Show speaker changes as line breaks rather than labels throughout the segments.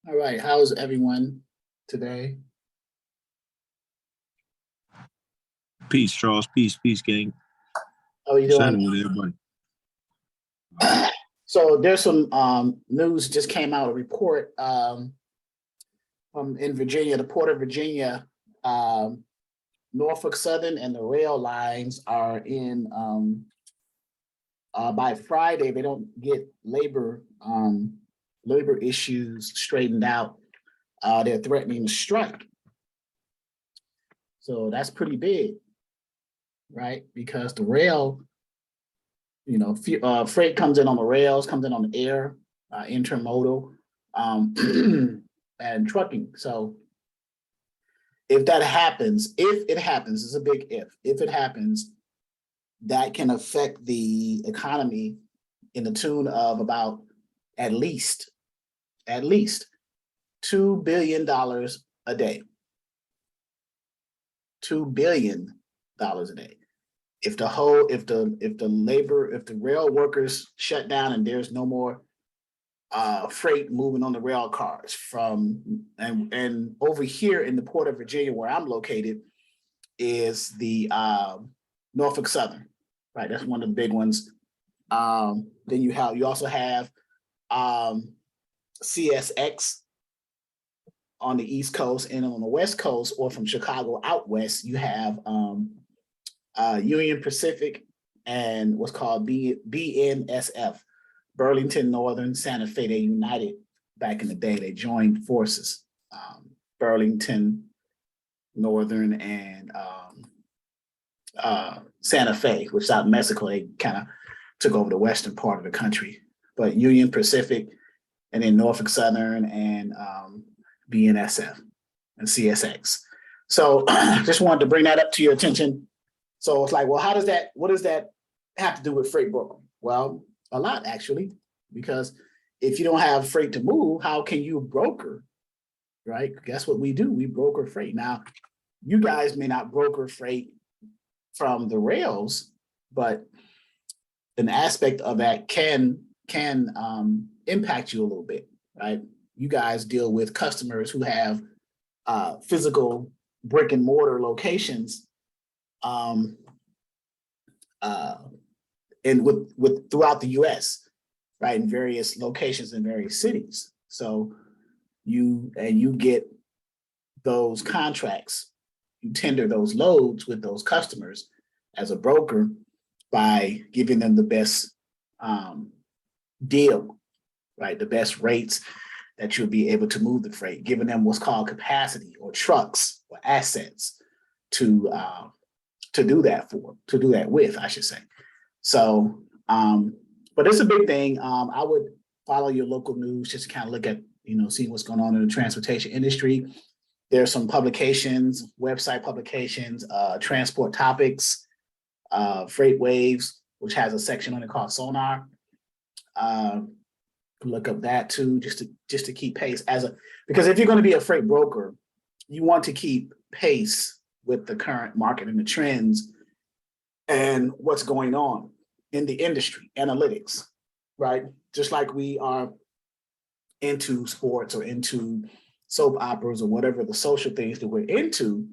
All right, how's everyone today?
Peace, Charles. Peace, gang.
How are you
What's
doing?
happening with everybody?
So there's some news just came out, a report from in Virginia, the Port of Virginia, um, Norfolk Southern and the rail lines are in by Friday, they don't get labor issues straightened out. They're threatening to strike. So that's pretty big, right? Because the rail, freight comes in on the rails, comes in on the air, intermodal, and trucking. So if that happens, if it happens, it's a big if it happens, that can affect the economy in the tune of about at least $2 billion a day. $2 billion a day. If the rail workers shut down and there's no more freight moving on the rail cars and over here in the Port of Virginia where I'm located is the Norfolk Southern, right? That's one of the big ones. Then you also have CSX on the East Coast, and on the West Coast or from Chicago out west, you have Union Pacific and what's called BNSF, Burlington Northern Santa Fe. They united back in the day. They joined forces. Burlington Northern and Santa Fe, which is out in Mexico. They kind of took over the western part of the country. But Union Pacific and then Norfolk Southern and BNSF and CSX. So just wanted to bring that up to your attention. So it's like, well, what does that have to do with freight brokering? Well, a lot actually, because if you don't have freight to move, how can you broker, right? Guess what we do? We broker freight. Now, you guys may not broker freight from the rails, but an aspect of that can impact you a little bit, right? You guys deal with customers who have physical brick and mortar locations, and with throughout the U.S., right, in various locations in various cities. So you get those contracts, you tender those loads with those customers as a broker by giving them the best deal, right, the best rates that you'll be able to move the freight, giving them what's called capacity or trucks or assets to do that with, I should say. So, but it's a big thing. I would follow your local news just to kind of look at, see what's going on in the transportation industry. There's some publications, website publications, Transport Topics, Freight Waves, which has a section on it called Sonar. Look up that too, just to keep pace because if you're going to be a freight broker, you want to keep pace with the current market and the trends and what's going on in the industry, analytics, right? Just like we are into sports or into soap operas or whatever the social things that we're into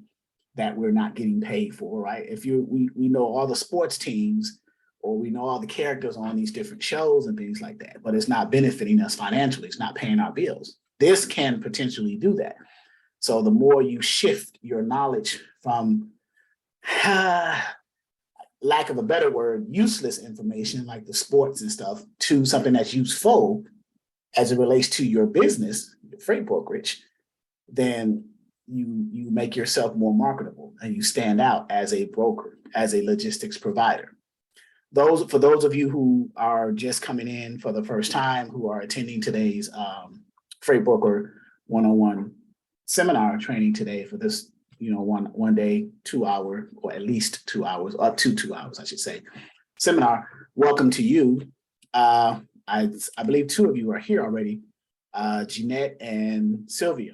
that we're not getting paid for, right? If we know all the sports teams or we know all the characters on these different shows and things like that, but it's not benefiting us financially. It's not paying our bills. This can potentially do that. So the more you shift your knowledge from, lack of a better word, useless information like the sports and stuff to something that's useful as it relates to your business, your freight brokerage, then you make yourself more marketable and you stand out as a broker, as a logistics provider. For those of you who are just coming in for the first time, who are attending today's Freight Broker 101 seminar training today for this, one day, 2 hour, or at least 2 hours, up to 2 hours, I should say, seminar. Welcome to you. I believe two of you are here already, Jeanette and Sylvia.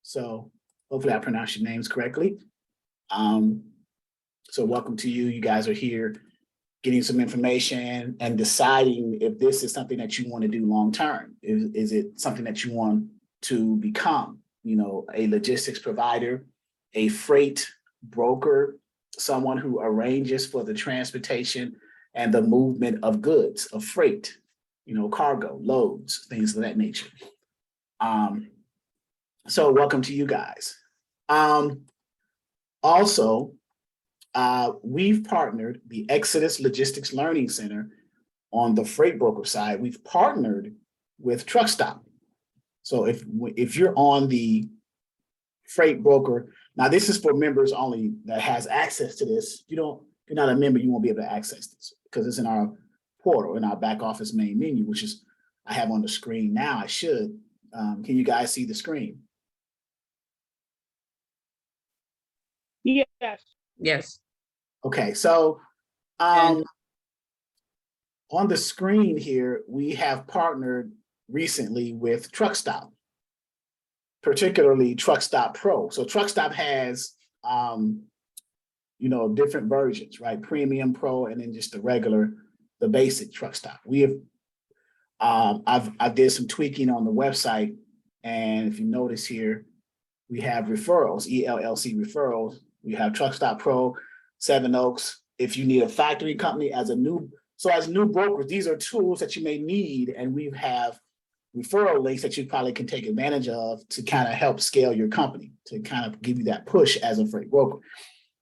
So hopefully I pronounced your names correctly. So welcome to you. You guys are here getting some information and deciding if this is something that you want to do long term. Is it something that you want to become, a logistics provider, a freight broker, someone who arranges for the transportation and the movement of goods, of freight, cargo, loads, things of that nature. So welcome to you guys. Also, we've partnered the Exodus Logistics Learning Center on the freight broker side. We've partnered with Truck Stop. So if you're on the freight broker, now this is for members only that has access to this. If you're not a member, you won't be able to access this because it's in our portal, in our back office main menu, which is I have on the screen now. I should. Can you guys see the screen?
Yes.
Yes.
Okay, so on the screen here, we have partnered recently with Truck Stop, particularly Truck Stop Pro. So Truck Stop has, different versions, right? Premium, Pro, and then just the basic Truck Stop. We have, I did some tweaking on the website, and if you notice here, we have referrals, ELLC referrals. We have Truck Stop Pro, Seven Oaks. If you need a factory company as new brokers, these are tools that you may need, and we have referral links that you probably can take advantage of to kind of help scale your company, to kind of give you that push as a freight broker.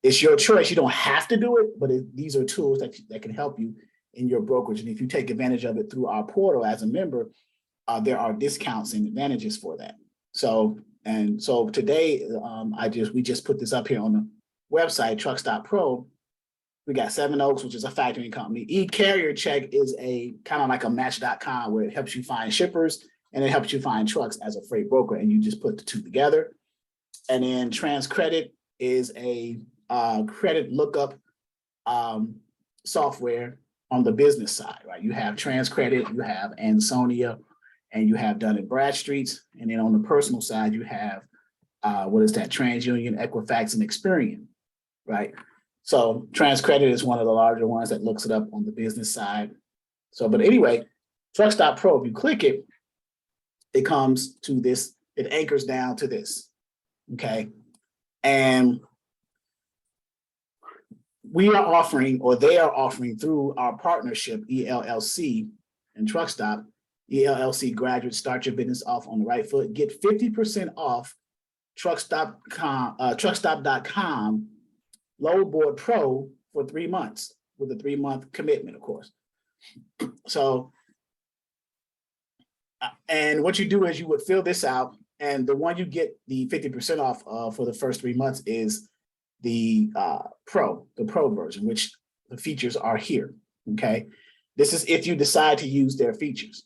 It's your choice. You don't have to do it, but these are tools that can help you in your brokerage. And if you take advantage of it through our portal as a member, there are discounts and advantages for that. So today, we just put this up here on the website, Truck Stop Pro. We got Seven Oaks, which is a factoring company. eCarrier Check is a kind of like a Match.com where it helps you find shippers and it helps you find trucks as a freight broker, and you just put the two together. And then TransCredit is a credit lookup software on the business side, right? You have TransCredit, you have Ansonia, and you have Dun & Bradstreet's. And then on the personal side, you have, TransUnion, Equifax, and Experian, right? So TransCredit is one of the larger ones that looks it up on the business side. So, but anyway, Truck Stop Pro, if you click it, it comes to this, it anchors down to this, okay? And we are offering, or they are offering through our partnership, ELLC and Truck Stop, ELLC graduates, start your business off on the right foot. Get 50% off truckstop.com Load Board Pro for 3 months with a 3-month commitment, of course. So, and what you do is you would fill this out, and the one you get the 50% off for the first 3 months is the Pro version, which the features are here, okay? This is if you decide to use their features.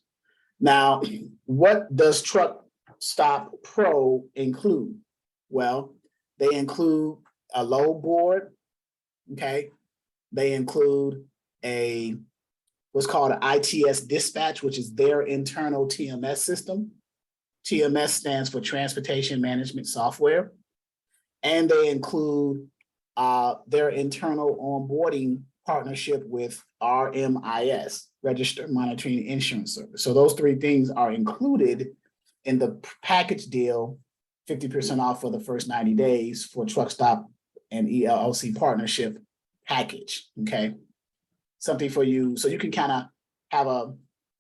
Now, what does Truck Stop Pro include? Well, they include a load board, okay? They include what's called an ITS dispatch, which is their internal TMS system. TMS stands for Transportation Management Software. And they include their internal onboarding partnership with RMIS, Registered Monitoring Insurance Service. So those three things are included in the package deal, 50% off for the first 90 days for Truck Stop and ELLC partnership package, okay? Something for you, so you can kind of have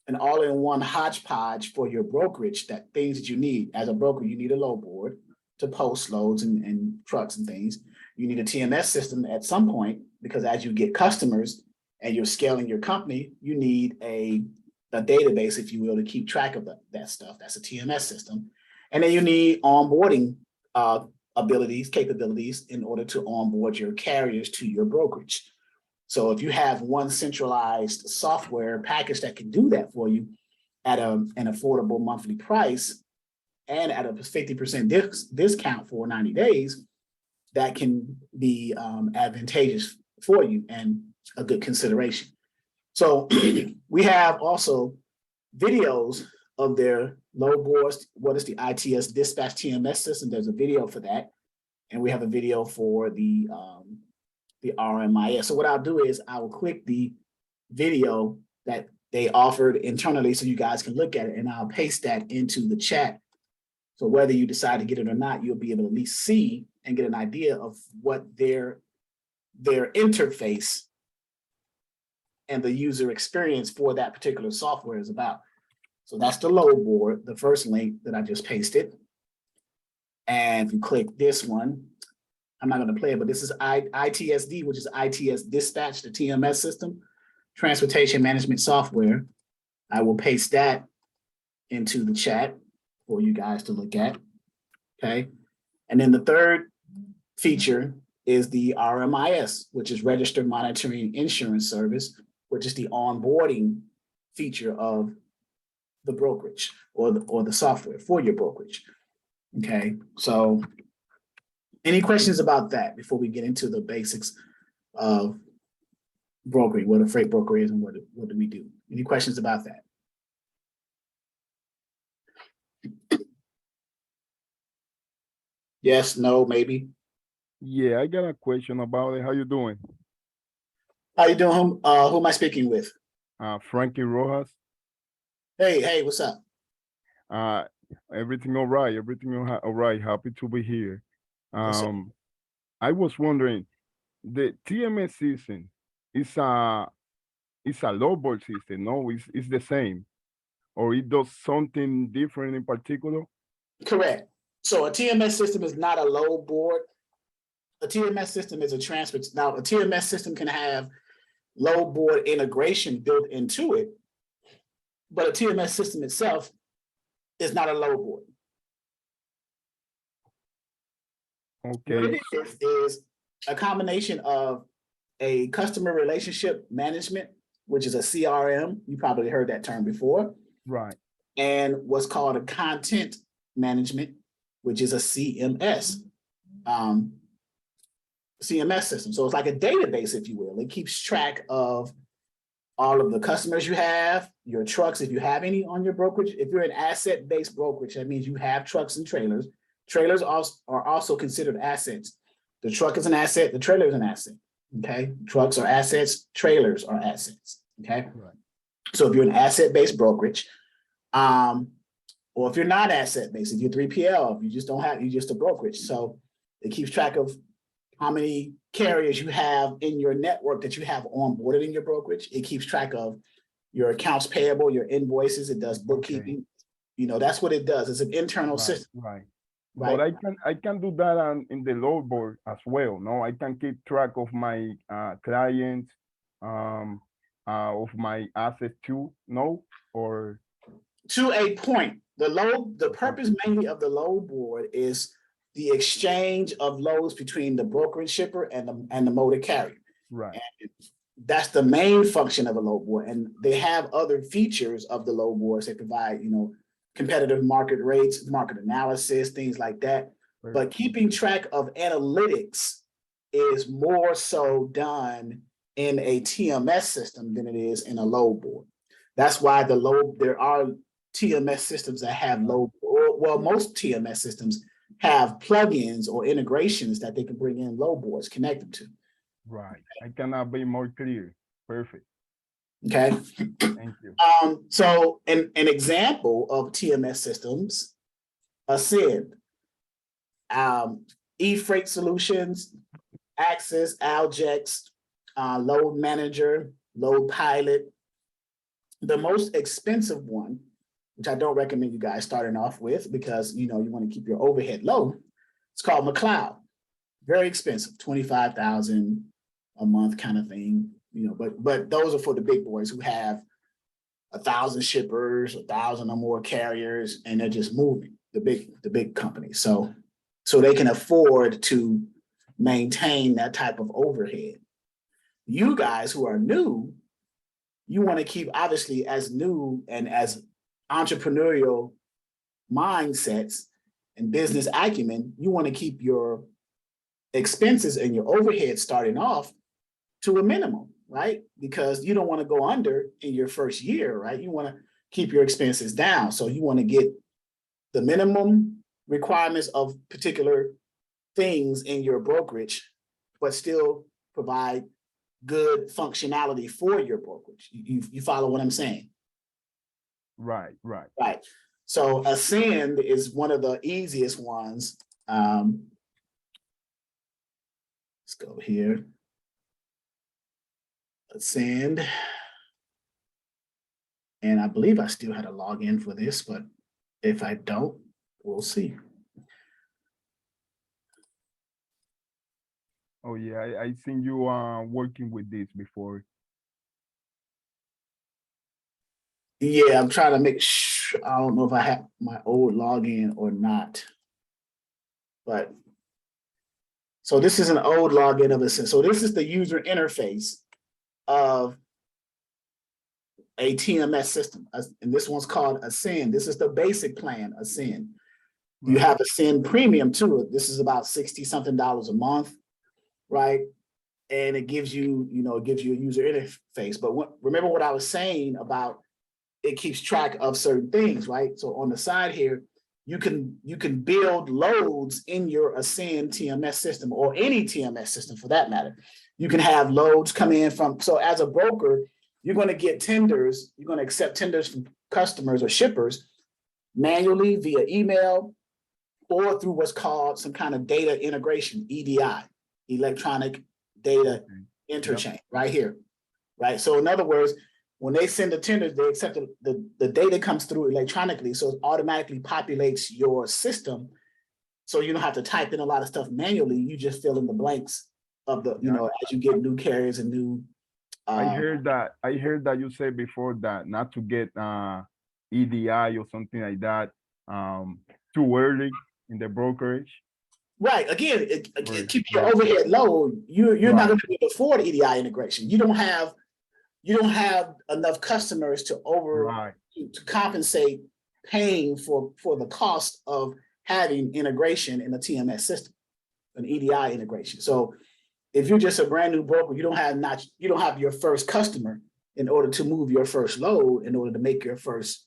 an all-in-one hodgepodge for your brokerage, that things that you need. As a broker, you need a load board to post loads and trucks and things. You need a TMS system at some point, because as you get customers and you're scaling your company, you need a database, if you will, to keep track of that stuff. That's a TMS system. And then you need onboarding capabilities in order to onboard your carriers to your brokerage. So if you have one centralized software package that can do that for you at an affordable monthly price and at a 50% discount for 90 days, that can be advantageous for you and a good consideration. So we have also videos of their load boards. What is the ITS dispatch TMS system? There's a video for that. And we have a video for the RMIS. So what I'll do is I will click the video that they offered internally so you guys can look at it, and I'll paste that into the chat So whether you decide to get it or not, you'll be able to at least see and get an idea of what their interface and the user experience for that particular software is about. So that's the load board, the first link that I just pasted. And if you click this one, I'm not going to play it, but this is ITSD, which is ITS Dispatch, the TMS system, transportation management software. I will paste that into the chat for you guys to look at. Okay. And then the third feature is the RMIS, which is Registered Monitoring Insurance Service, which is the onboarding feature of the brokerage or the software for your brokerage. Okay, so any questions about that before we get into the basics of brokering, what a freight broker is and what do we do? Any questions about that? Yes, no, maybe.
Yeah, I got a question about it. How you doing?
How you doing? Who am I speaking with?
Frankie Rojas.
Hey, what's up?
Everything all right? Everything all right? Happy to be here.
Yes, sir.
I was wondering, the TMS system is a low board system, no? It's the same, or it does something different in particular?
Correct. So a TMS system is not a load board. A TMS system is a transfer. Now, a TMS system can have load board integration built into it, but a TMS system itself is not a load board.
Okay.
What it is a combination of a customer relationship management, which is a CRM. You probably heard that term before.
Right.
And what's called a content management, which is a CMS. CMS system. So it's like a database, if you will. It keeps track of all of the customers you have, your trucks, if you have any on your brokerage. If you're an asset-based brokerage, that means you have trucks and trailers. Trailers are also considered assets. The truck is an asset, the trailer is an asset. Okay. Trucks are assets, trailers are assets. Okay.
Right.
So if you're an asset-based brokerage, or if you're not asset-based, if you're 3PL, if you just don't have, you're just a brokerage. So it keeps track of how many carriers you have in your network that you have onboarded in your brokerage. It keeps track of your accounts payable, your invoices. It does bookkeeping.
Okay.
You know, that's what it does. It's an internal system.
Right.
Right.
But I can do that in the load board as well. No, I can keep track of my clients, of my assets too. No, or
To a point, the purpose mainly of the load board is the exchange of loads between the broker and shipper and the motor carrier.
right.
And that's the main function of a load board. And they have other features of the load boards. They provide, you know, competitive market rates, market analysis, things like that. But keeping track of analytics is more so done in a TMS system than it is in a load board. That's why there are TMS systems that have most TMS systems have plugins or integrations that they can bring in load boards, connect them to.
Right. I cannot be more clear. Perfect.
Okay.
Thank you.
So an example of TMS systems, Ascend, eFreight Solutions, Access, Aljex, Load Manager, Load Pilot. The most expensive one, which I don't recommend you guys starting off with because you want to keep your overhead low. It's called McLeod. Very expensive, $25,000 a month kind of thing. But those are for the big boys who have 1,000 shippers, 1,000 or more carriers, and they're just moving, the big companies. So they can afford to maintain that type of overhead. You guys who are new, you want to keep, obviously, as new and as entrepreneurial mindsets and business acumen, you want to keep your expenses and your overhead starting off to a minimum, right? Because you don't want to go under in your first year, right? You want to keep your expenses down. So you want to get the minimum requirements of particular things in your brokerage, but still provide good functionality for your brokerage. You follow what I'm saying?
Right.
Right. So Ascend is one of the easiest ones. Let's go here. Ascend. And I believe I still had a login for this, but if I don't, we'll see.
Oh yeah, I seen you working with this before.
Yeah, I'm trying to make sure. I don't know if I have my old login or not. But so this is an old login of Ascend. So this is the user interface of a TMS system. And this one's called Ascend. This is the basic plan, Ascend. You have Ascend Premium to it. This is about $60-something a month, right? And it gives you, it gives you a user interface. But remember what I was saying about it keeps track of certain things, right? So on the side here, you can build loads in your Ascend TMS system or any TMS system for that matter. You can have loads come in from, so as a broker, you're going to get tenders, you're going to accept tenders from customers or shippers manually via email or through what's called some kind of data integration, EDI, electronic data interchange, right here, right? So in other words, when they send the tenders, they accept the data comes through electronically, so it automatically populates your system, so you don't have to type in a lot of stuff manually. You just fill in the blanks of the, as you get new carriers and new.
I heard that you said before that not to get EDI or something like that too early in the brokerage.
Right. Again, it keeps your overhead low. You're not going to be able to afford EDI integration. You don't have enough customers to to compensate paying for the cost of having integration in a TMS system, an EDI integration. So if you're just a brand new broker, you don't have your first customer in order to move your first load, in order to make your first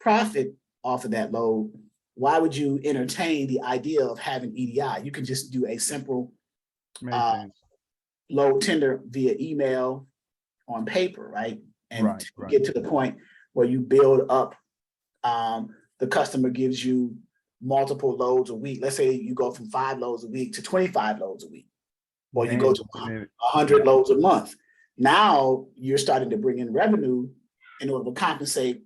profit off of that load. Why would you entertain the idea of having EDI? You can just do a simple load tender via email on paper, right? And get to the point where you build up, the customer gives you multiple loads a week. Let's say you go from 5 loads a week to 25 loads a week, or you go to 100 loads a month. Now you're starting to bring in revenue in order to compensate,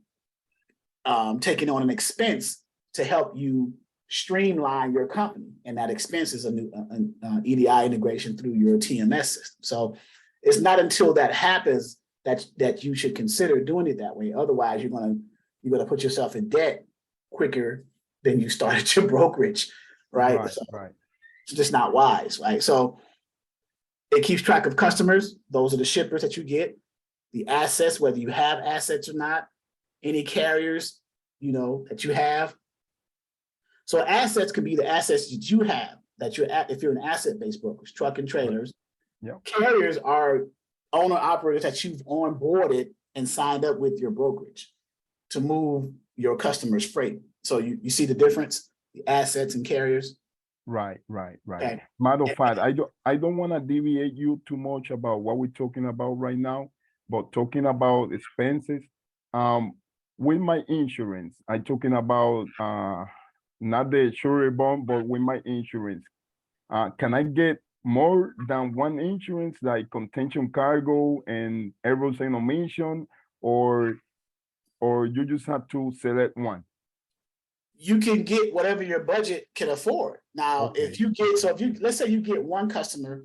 taking on an expense to help you streamline your company. And that expense is a new EDI integration through your TMS system. So it's not until that happens that you should consider doing it that way. Otherwise, you're gonna put yourself in debt quicker than you started your brokerage, right? It's just not wise, right? So it keeps track of customers. Those are the shippers that you get, the assets, whether you have assets or not, any carriers, that you have. So assets could be the assets that you have, if you're an asset-based broker, truck and trailers. Carriers are owner operators that you've onboarded and signed up with your brokerage to move your customers' freight. So you see the difference, the assets and carriers.
Right.
Okay.
Matter of fact, I don't want to deviate you too much about what we're talking about right now, but talking about expenses, with my insurance, I'm talking about not the insurance bond, but with my insurance, can I get more than one insurance, like contention cargo and errors and omission, or you just have to select one?
You can get whatever your budget can afford. Now, if let's say you get one customer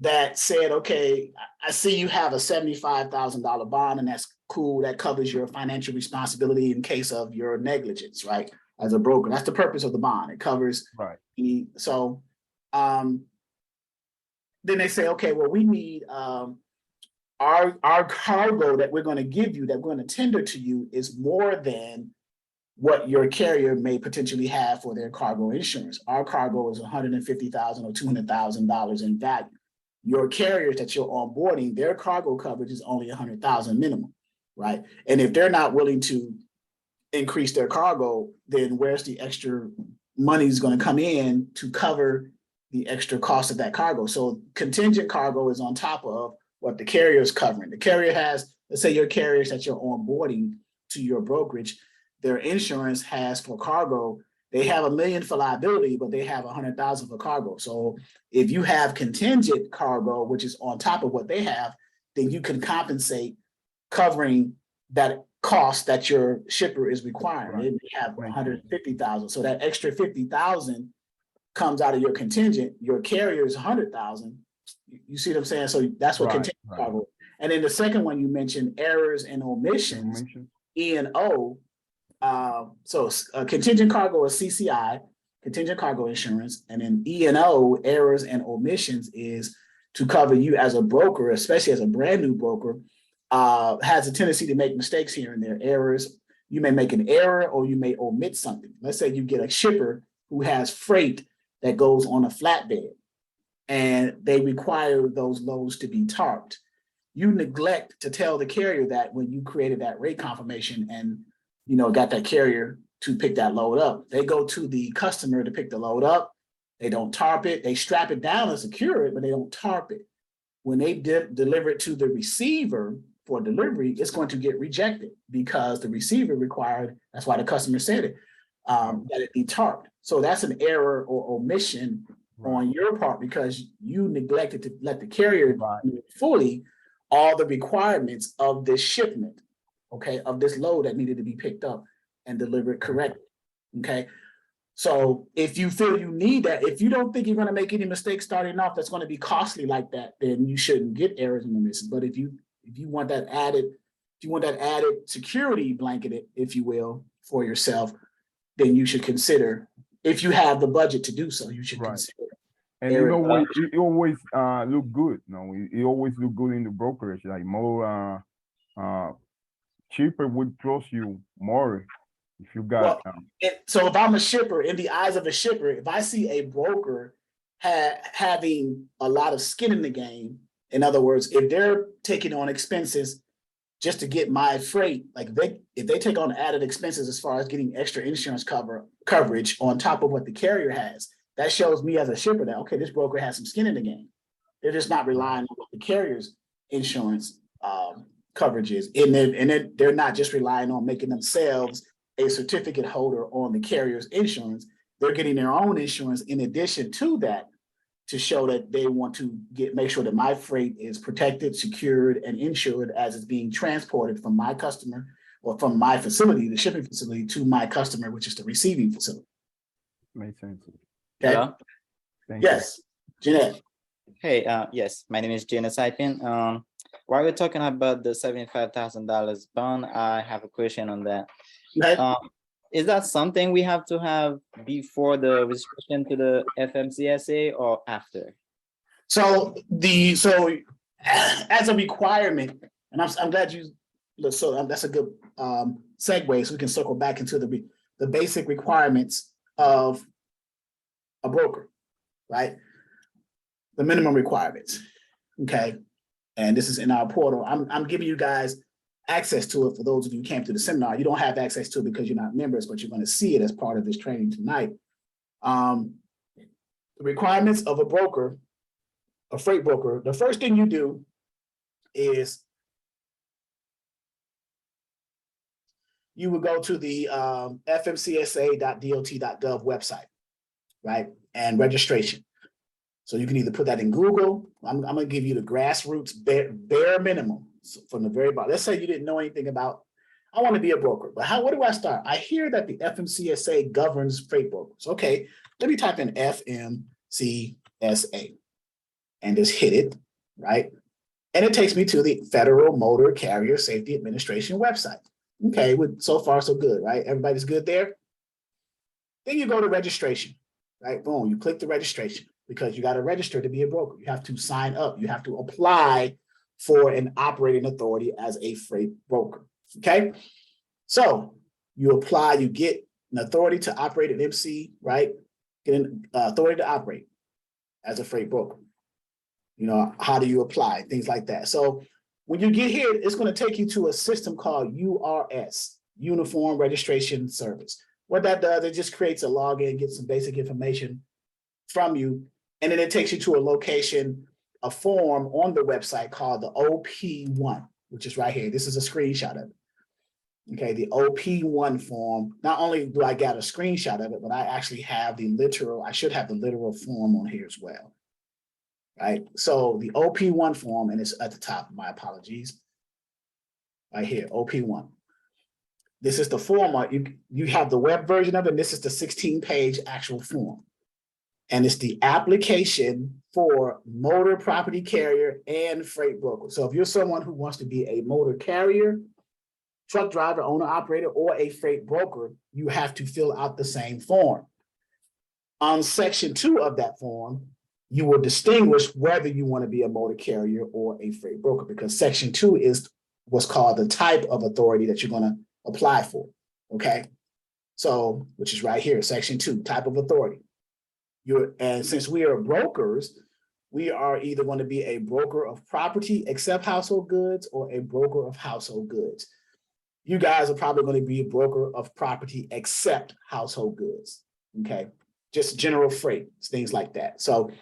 that said, okay, I see you have a $75,000 bond, and that's cool. That covers your financial responsibility in case of your negligence, right? As a broker, that's the purpose of the bond. It covers. So, then they say, okay, well, we need our cargo that we're going to give you, that we're going to tender to you, is more than what your carrier may potentially have for their cargo insurance. Our cargo is $150,000 or $200,000 in value. Your carriers that you're onboarding, their cargo coverage is only $100,000 minimum, right? And if they're not willing to increase their cargo, then where's the extra money is going to come in to cover the extra cost of that cargo? So contingent cargo is on top of what the carrier is covering. The carrier has, let's say your carriers that you're onboarding to your brokerage, their insurance has for cargo, they have $1 million for liability, but they have 100,000 for cargo. So if you have contingent cargo, which is on top of what they have, then you can compensate covering that cost that your shipper is requiring.
Right.
They have 150,000. So that extra 50,000 comes out of your contingent. Your carrier is 100,000. You see what I'm saying? So that's what contingent cargo. And then the second one you mentioned, errors and omissions, E&O. So contingent cargo is CCI, contingent cargo insurance, and then E&O, errors and omissions, is to cover you as a broker, especially as a brand new broker, has a tendency to make mistakes here and there, errors. You may make an error or you may omit something. Let's say you get a shipper who has freight that goes on a flatbed and they require those loads to be tarped. You neglect to tell the carrier that when you created that rate confirmation and got that carrier to pick that load up. They go to the customer to pick the load up. They don't tarp it. They strap it down and secure it, but they don't tarp it. When they deliver it to the receiver for delivery, it's going to get rejected because the receiver required, that's why the customer said it, that it be tarped. So that's an error or omission on your part because you neglected to let the carrier know fully all the requirements of this shipment, okay, of this load that needed to be picked up and delivered correctly, okay? So if you feel you need that, if you don't think you're going to make any mistakes starting off that's going to be costly like that, then you shouldn't get errors and omissions. But if you want that added, security blanketed, if you will, for yourself, then you should consider, if you have the budget to do so, you should consider.
And it always look good. It always look good in the brokerage, like more cheaper would trust you more if you got.
So if I'm a shipper, in the eyes of a shipper, if I see a broker having a lot of skin in the game, in other words, if they're taking on expenses just to get my freight, like if they take on added expenses as far as getting extra insurance coverage on top of what the carrier has, that shows me as a shipper that, okay, this broker has some skin in the game. They're just not relying on what the carrier's insurance coverage is. And then they're not just relying on making themselves a certificate holder on the carrier's insurance. They're getting their own insurance in addition to that to show that they want to make sure that my freight is protected, secured, and insured as it's being transported from my customer or from my facility, the shipping facility, to my customer, which is the receiving facility.
Makes sense.
Okay.
Hello?
Yes, Jeanette.
Hey, yes, my name is Jana Saipin. While we're talking about the $75,000 bond, I have a question on that. Is that something we have to have before the registration to the FMCSA or after?
So as a requirement, and I'm glad you. So that's a good segue. So we can circle back into the basic requirements of a broker, right? The minimum requirements, okay? And this is in our portal. I'm giving you guys access to it for those of you who came to the seminar. You don't have access to it because you're not members, but you're going to see it as part of this training tonight. The requirements of a broker, a freight broker, the first thing you do is you would go to the FMCSA.dot.gov website, right? And registration. So you can either put that in Google. I'm going to give you the grassroots bare minimum from the very bottom. Let's say you didn't know anything about, I want to be a broker, but where do I start? I hear that the FMCSA governs freight brokers. Okay, let me type in FMCSA and just hit it, right? And it takes me to the Federal Motor Carrier Safety Administration website. Okay, so far so good, right? Everybody's good there? Then you go to registration, right? Boom, you click the registration because you got to register to be a broker. You have to sign up. You have to apply for an operating authority as a freight broker, okay? So you apply, you get an authority to operate an MC, right? Get an authority to operate as a freight broker. How do you apply? Things like that. So when you get here, it's going to take you to a system called URS, Uniform Registration Service. What that does, it just creates a login, gets some basic information from you, and then it takes you to a location, a form on the website called the OP1, which is right here. This is a screenshot of it. Okay, the OP1 form, not only do I got a screenshot of it, but I actually have the literal, I should have the literal form on here as well. Right, so the OP1 form, and it's at the top, my apologies. Right here, OP1. This is the form, you have the web version of it, and this is the 16-page actual form. And it's the application for motor property carrier and freight broker. So if you're someone who wants to be a motor carrier, truck driver, owner, operator, or a freight broker, you have to fill out the same form. On section 2 of that form, you will distinguish whether you want to be a motor carrier or a freight broker, because section 2 is what's called the type of authority that you're going to apply for. Okay, so which is right here, section 2, type of authority. And since we are brokers, we are either going to be a broker of property except household goods or a broker of household goods. You guys are probably going to be a broker of property except household goods. Okay, just general freight, things like that. So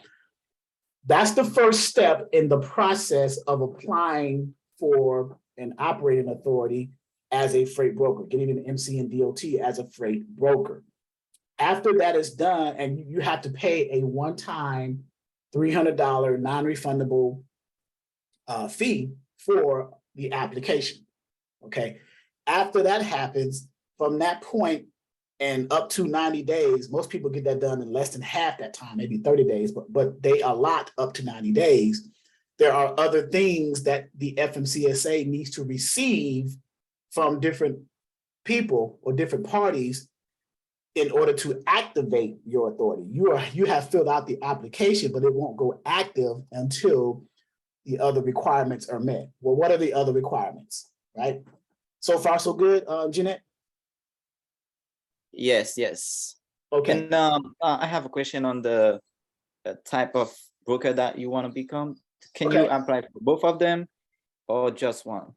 that's the first step in the process of applying for an operating authority as a freight broker, getting an MC and DOT as a freight broker. After that is done, and you have to pay a one-time $300 non-refundable fee for the application. Okay. After that happens, from that point and up to 90 days, most people get that done in less than half that time, maybe 30 days, but they allot up to 90 days. There are other things that the FMCSA needs to receive from different people or different parties in order to activate your authority. You have filled out the application, but it won't go active until the other requirements are met. Well, what are the other requirements, right? So far, so good, Jeanette?
Yes.
Okay.
And I have a question on the type of broker that you want to become. Can you apply for both of them or just one?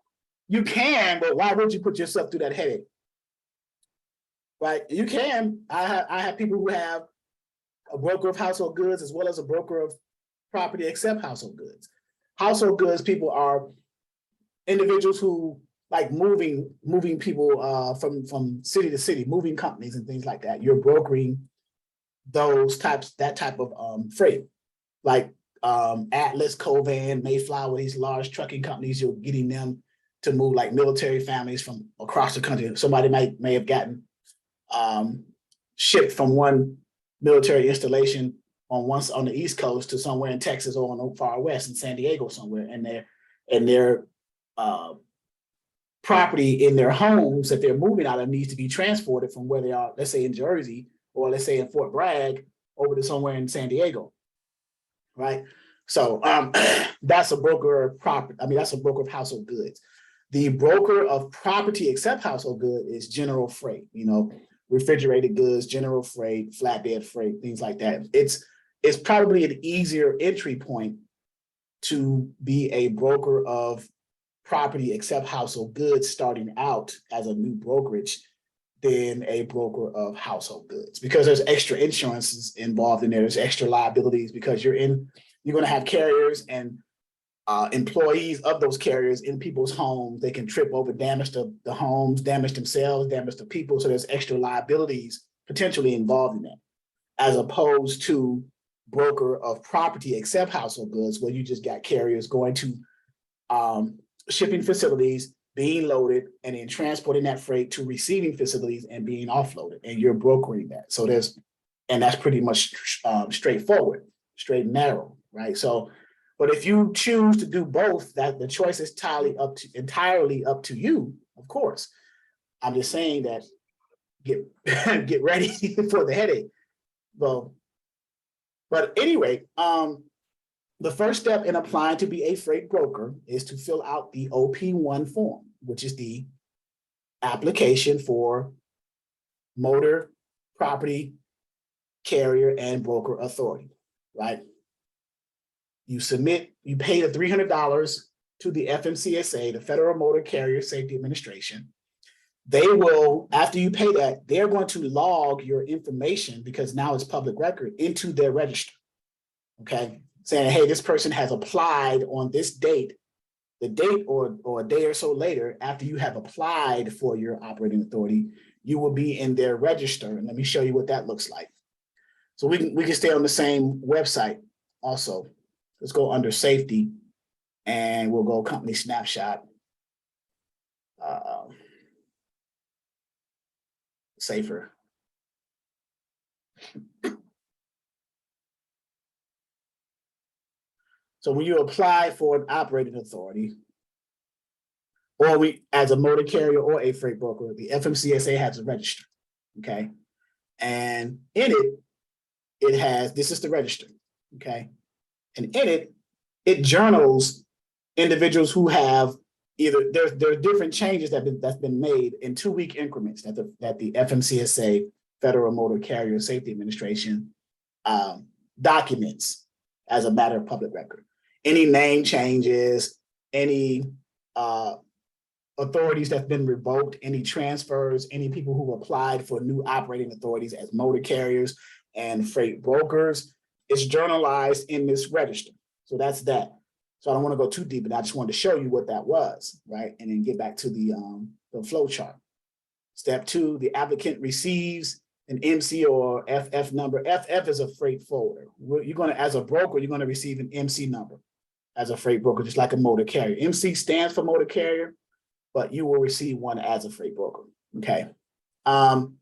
You can, but why would you put yourself through that headache? Right? You can. I have people who have a broker of household goods as well as a broker of property except household goods. Household goods people are individuals who like moving people from city to city, moving companies and things like that. You're brokering that type of freight, like Atlas, Covan, Mayflower, these large trucking companies. You're getting them to move like military families from across the country. Somebody may have gotten shipped from one military installation on the East Coast to somewhere in Texas or on the far west in San Diego somewhere, and their property in their homes that they're moving out of needs to be transported from where they are, let's say in Jersey, or let's say in Fort Bragg, over to somewhere in San Diego, right? So that's a broker of property. I mean, that's a broker of household goods. The broker of property except household good is general freight, refrigerated goods, general freight, flatbed freight, things like that. It's probably an easier entry point to be a broker of property except household goods starting out as a new brokerage than a broker of household goods, because there's extra insurances involved in there. There's extra liabilities because you're going to have carriers and employees of those carriers in people's homes. They can trip over, damage the homes, damage themselves, damage the people. So there's extra liabilities potentially involved in that, as opposed to broker of property except household goods, where you just got carriers going to shipping facilities, being loaded, and then transporting that freight to receiving facilities and being offloaded, and you're brokering that. So that's pretty much straightforward, straight and narrow, right? So, but if you choose to do both, that the choice is entirely up to you, of course. I'm just saying that get ready for the headache. Well, but anyway, the first step in applying to be a freight broker is to fill out the OP1 form, which is the application for motor, property, carrier, and broker authority, right? You pay the $300 to the FMCSA, the Federal Motor Carrier Safety Administration. They will, after you pay that, they're going to log your information, because now it's public record, into their register, okay? Saying, hey, this person has applied on this date. the date or a day or so later, after you have applied for your operating authority, you will be in their register. And let me show you what that looks like. So we can stay on the same website also. Let's go under safety and we'll go company snapshot. Safer. So when you apply for an operating authority, or as a motor carrier or a freight broker, the FMCSA has a register, okay? And in it, it has, this is the register, okay? And in it, it journals individuals who have either, there's different changes that's been made in 2-week increments that the FMCSA, Federal Motor Carrier Safety Administration, documents as a matter of public record. Any name changes, any authorities that's been revoked, any transfers, any people who applied for new operating authorities as motor carriers and freight brokers, it's journalized in this register. So that's that. So I don't want to go too deep, but I just wanted to show you what that was, right? And then get back to the flow chart. Step 2, the applicant receives an MC or FF number. FF is a freight forwarder. You're going to, as a broker, you're going to receive an MC number as a freight broker, just like a motor carrier. MC stands for motor carrier, but you will receive one as a freight broker, okay? And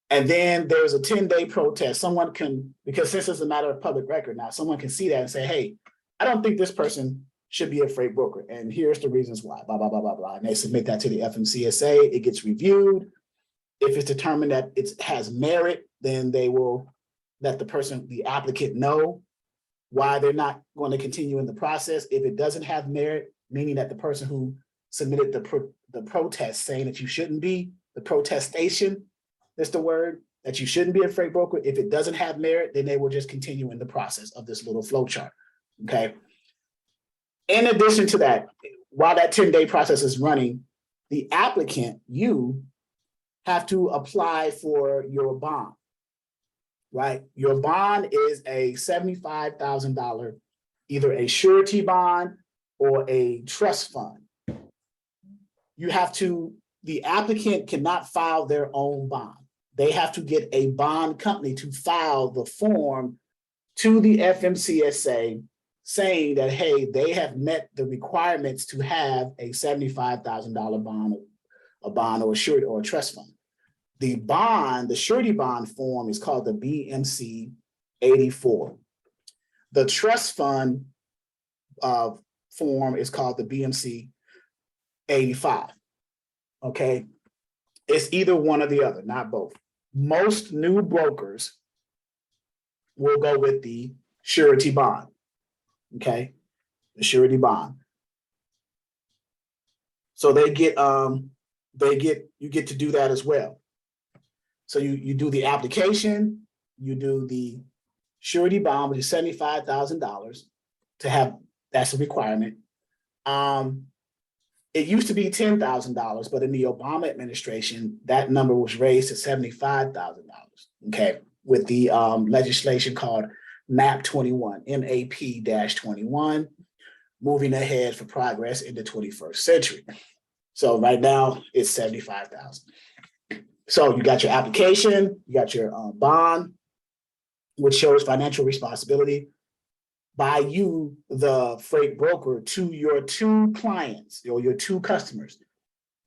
then there's a 10-day protest. Someone can, because since it's a matter of public record now, someone can see that and say, hey, I don't think this person should be a freight broker. And here's the reasons why, blah, blah, blah, blah, blah. And they submit that to the FMCSA. It gets reviewed. If it's determined that it has merit, then they will let the applicant know why they're not going to continue in the process. If it doesn't have merit, meaning that the person who submitted the protest saying that you shouldn't be, the protestation is the word, that you shouldn't be a freight broker. If it doesn't have merit, then they will just continue in the process of this little flow chart, okay? In addition to that, while that 10-day process is running, the applicant, you, have to apply for your bond, right? Your bond is a $75,000, either a surety bond or a trust fund. You have to, the applicant cannot file their own bond. They have to get a bond company to file the form to the FMCSA saying that, hey, they have met the requirements to have a $75,000 bond, a bond or a surety or a trust fund. The bond, the surety bond form is called the BMC 84. The trust fund form is called the BMC 85. Okay, it's either one or the other, not both. Most new brokers will go with the surety bond. Okay, the surety bond. So you get to do that as well. So you do the application, you do the surety bond, which is $75,000 to have, that's a requirement. It used to be $10,000, but in the Obama administration, that number was raised to $75,000, okay, with the legislation called MAP 21, MAP-21, moving ahead for progress in the 21st century. So right now it's 75,000. So you got your application, you got your bond, which shows financial responsibility by you, the freight broker, to your 2 clients or your 2 customers.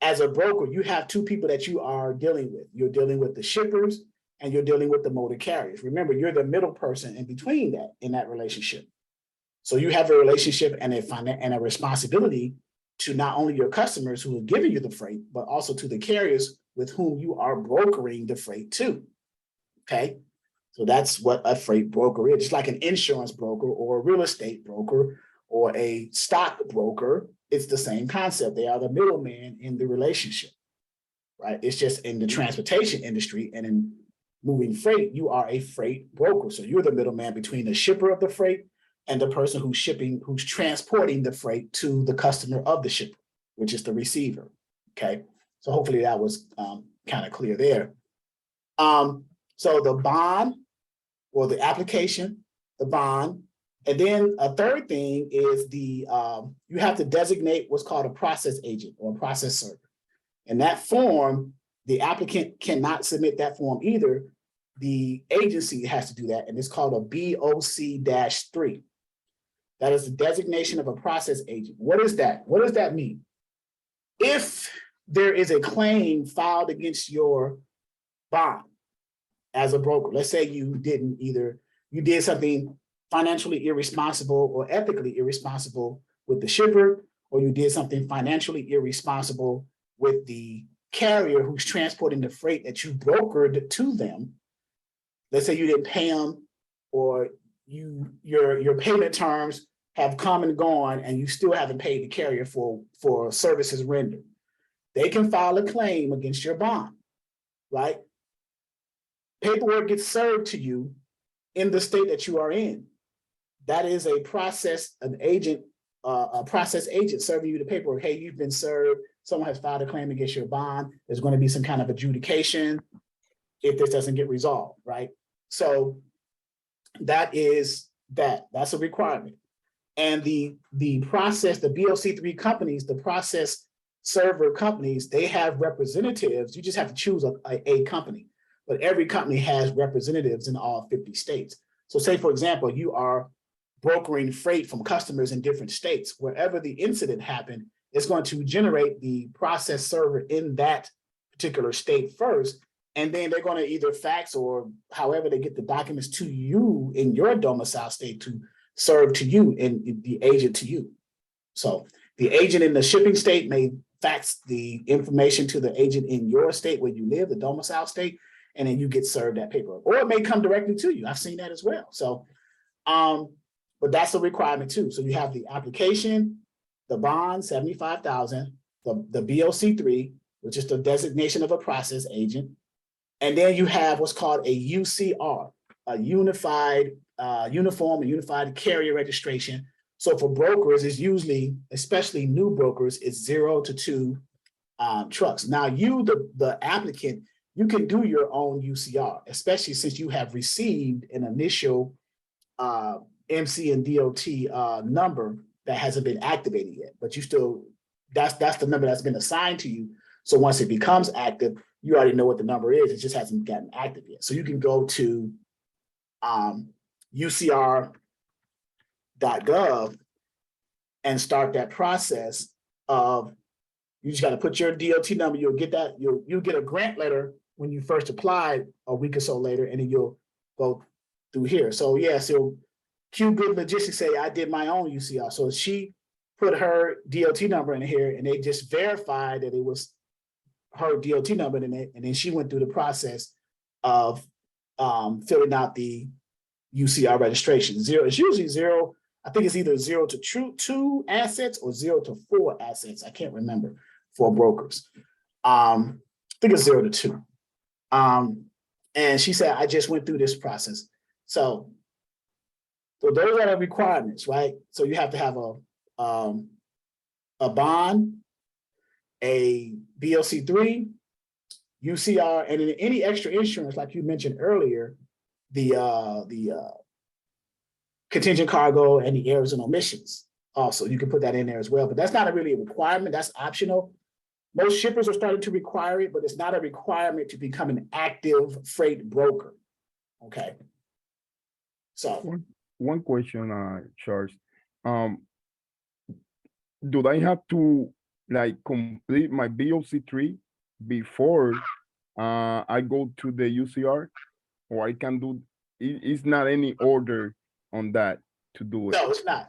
As a broker, you have 2 people that you are dealing with. You're dealing with the shippers and you're dealing with the motor carriers. Remember, you're the middle person in between that, in that relationship. So you have a relationship and a responsibility to not only your customers who are giving you the freight, but also to the carriers with whom you are brokering the freight to, okay? So that's what a freight broker is. Just like an insurance broker or a real estate broker or a stock broker, it's the same concept. They are the middleman in the relationship, right? It's just in the transportation industry and in moving freight, you are a freight broker. So you're the middleman between the shipper of the freight and the person who's transporting the freight to the customer of the shipper, which is the receiver, okay? So hopefully that was kind of clear there. So the bond or the application, the bond, And then a third thing is you have to designate what's called a process agent or a process server. And that form, the applicant cannot submit that form either. The agency has to do that, and it's called a BOC-3. That is the designation of a process agent. What is that? What does that mean? If there is a claim filed against your bond as a broker, let's say you did something financially irresponsible or ethically irresponsible with the shipper, or you did something financially irresponsible with the carrier who's transporting the freight that you brokered to them. Let's say you didn't pay them, or your payment terms have come and gone and you still haven't paid the carrier for services rendered. They can file a claim against your bond, right? Paperwork gets served to you in the state that you are in. That is a process agent serving you the paperwork. Hey, you've been served. Someone has filed a claim against your bond. There's going to be some kind of adjudication if this doesn't get resolved, right? So that's a requirement. And the process, the BOC-3 companies, the process server companies, they have representatives. You just have to choose a company, but every company has representatives in all 50 states. So say, for example, you are brokering freight from customers in different states. Wherever the incident happened, it's going to generate the process server in that particular state first. And then they're going to either fax or however they get the documents to you in your domicile state to serve to you and the agent to you. So the agent in the shipping state may fax the information to the agent in your state where you live, the domicile state, and then you get served that paperwork. Or it may come directly to you. I've seen that as well. So, but that's a requirement too. So you have the application, the bond, 75,000, the BOC-3, which is the designation of a process agent. And then you have what's called a UCR, a uniform and unified carrier registration. So for brokers, it's usually, especially new brokers, it's 0 to 2 trucks. Now you, the applicant, you can do your own UCR, especially since you have received an initial MC and DOT number that hasn't been activated yet, but you still, that's the number that's been assigned to you. So once it becomes active, you already know what the number is. It just hasn't gotten active yet. So you can go to UCR.gov and start that process of, you just got to put your DOT number. You'll get that. You'll get a grant letter when you first apply a week or so later, and then you'll go through here. So yeah, so Q Good Logistics say I did my own UCR. So she put her DOT number in here, and they just verified that it was her DOT number, and then she went through the process of filling out the UCR registration. Zero, it's usually 0. I think it's either 0 to 2 assets or 0 to 4 assets. I can't remember for brokers. I think it's 0 to 2. And she said, I just went through this process. So those are the requirements, right? So you have to have a bond, a BOC-3, UCR, and then any extra insurance, like you mentioned earlier, the contingent cargo and the errors and omissions. Also, you can put that in there as well, but that's not really a requirement. That's optional. Most shippers are starting to require it, but it's not a requirement to become an active freight broker. Okay. So
one question, Charles. Do I have to like complete my BOC-3 before I go to the UCR, or I can do? It's not any order on that to do it.
no, it's not.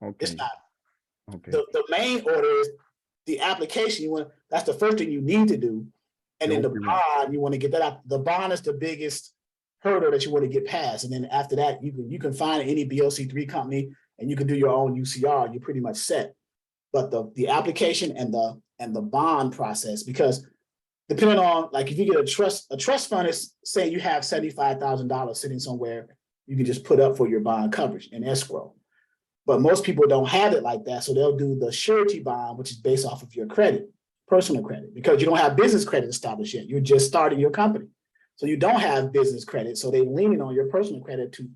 Okay.
It's not.
Okay.
The main order is the application. That's the first thing you need to do. And then the bond, you want to get that out. The bond is the biggest hurdle that you want to get past. And then after that, you can find any BOC-3 company and you can do your own UCR. You're pretty much set. But the application and the bond process, because depending on, like, if you get a trust fund is saying you have $75,000 sitting somewhere, you can just put up for your bond coverage in escrow. But most people don't have it like that. So they'll do the surety bond, which is based off of your credit, personal credit, because you don't have business credit established yet. You're just starting your company. So you don't have business credit. So they're leaning on your personal credit to